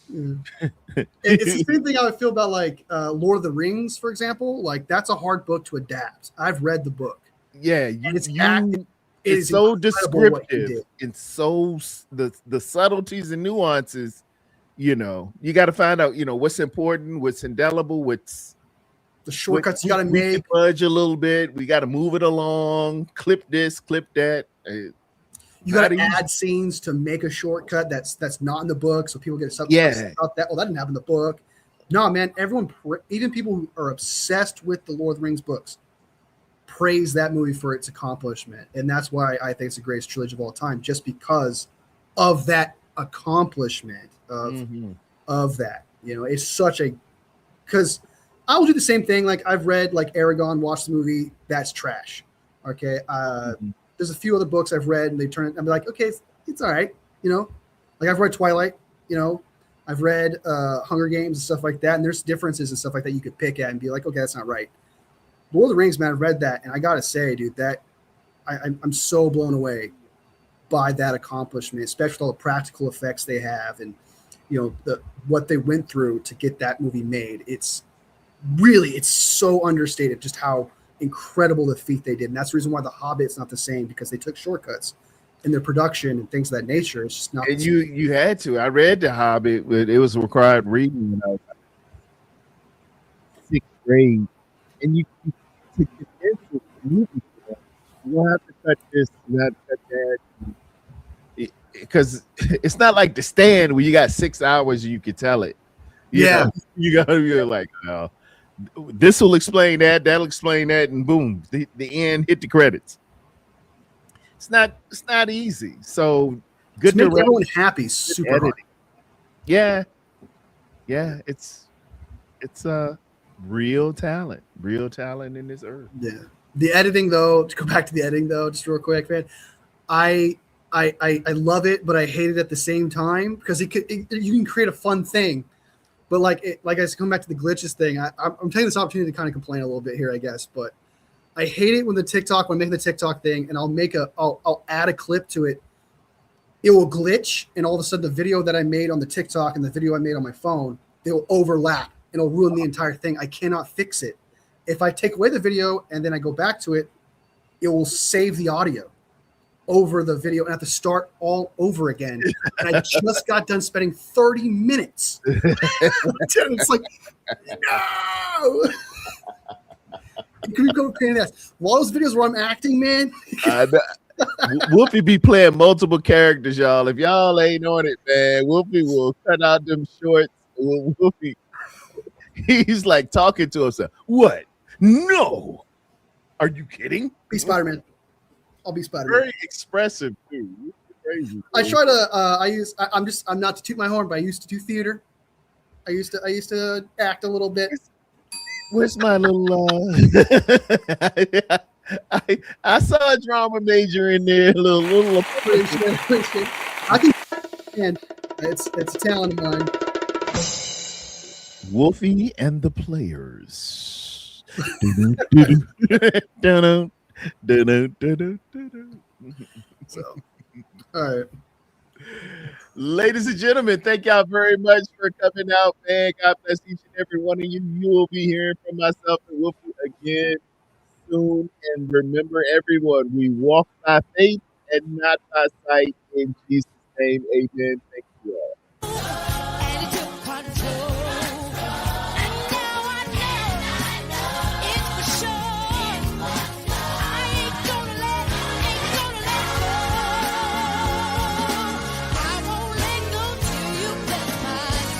It's the same thing I would feel about like Lord of the Rings, for example. Like that's a hard book to adapt. I've read the book. Yeah, it's so descriptive and so the subtleties and nuances. You know, you got to find out, you know, what's important, what's indelible, what's the shortcuts you got to make. Fudge a little bit. We got to move it along. Clip this, clip that. You got to add scenes to make a shortcut that's not in the book, so people get something about that. Oh, that didn't happen in the book. No, man. Everyone, even people who are obsessed with the Lord of the Rings books, praise that movie for its accomplishment, and that's why I think it's the greatest trilogy of all time, just because of that accomplishment. Of that, you know, it's such a, because I will do the same thing. Like I've read like Aragon, watched the movie, that's trash. Okay, there's a few other books I've read and they turn it. I'm like, okay, it's all right, you know. Like I've read Twilight, you know, I've read Hunger Games and stuff like that, and there's differences and stuff like that you could pick at and be like, okay, that's not right. Lord of the Rings, man, I've read that, and I gotta say, dude, that I'm so blown away by that accomplishment, especially with all the practical effects they have and, you know, what they went through to get that movie made. It's so understated just how incredible the feat they did. And that's the reason why The Hobbit's not the same, because they took shortcuts in their production and things of that nature. It's just not. And you had to. I read The Hobbit, but it was required reading when I was in 6th grade. And you to condense the movie, you don't have to cut this, you have to cut that. Because it's not like The Stand where you got 6 hours and you can tell it. You know, you gotta be like, oh, this will explain that, that'll explain that, and boom, the end, hit the credits. It's not easy. So good to make everyone happy, super hard. Yeah, it's real talent in this earth. Yeah, the editing though. To go back to the editing though, just real quick, man. I love it, but I hate it at the same time, because you can create a fun thing, but like I said, come back to the glitches thing. I'm taking this opportunity to kind of complain a little bit here, I guess, but I hate it when when I'm making the TikTok thing and I'll add a clip to it. It will glitch, and all of a sudden the video that I made on the TikTok and the video I made on my phone, they will overlap and it'll ruin the entire thing. I cannot fix it. If I take away the video and then I go back to it, it will save the audio over the video and have to start all over again. And I just got done spending 30 minutes. It's like, no. Can we go pain in the ass? All those videos where I'm acting, man. Wolfie be playing multiple characters, y'all. If y'all ain't on it, man, Wolfie will cut out them shorts. Wolfie, he's like talking to himself. What? No. Are you kidding? Be Spider-Man. I'll be Spider-Man. Very expressive too. crazy. I try to. I'm not to toot my horn, but I used to do theater. I used to act a little bit. Where's my little? I saw a drama major in there. A little. Appreciate. I can. And it's a talent of mine. Wolfie and the Players. So, all right. Ladies and gentlemen, thank y'all very much for coming out, man. God bless each and every one of you. You will be hearing from myself and Wolfie again soon. And remember, everyone, we walk by faith and not by sight. In Jesus' name, amen. Thank you all.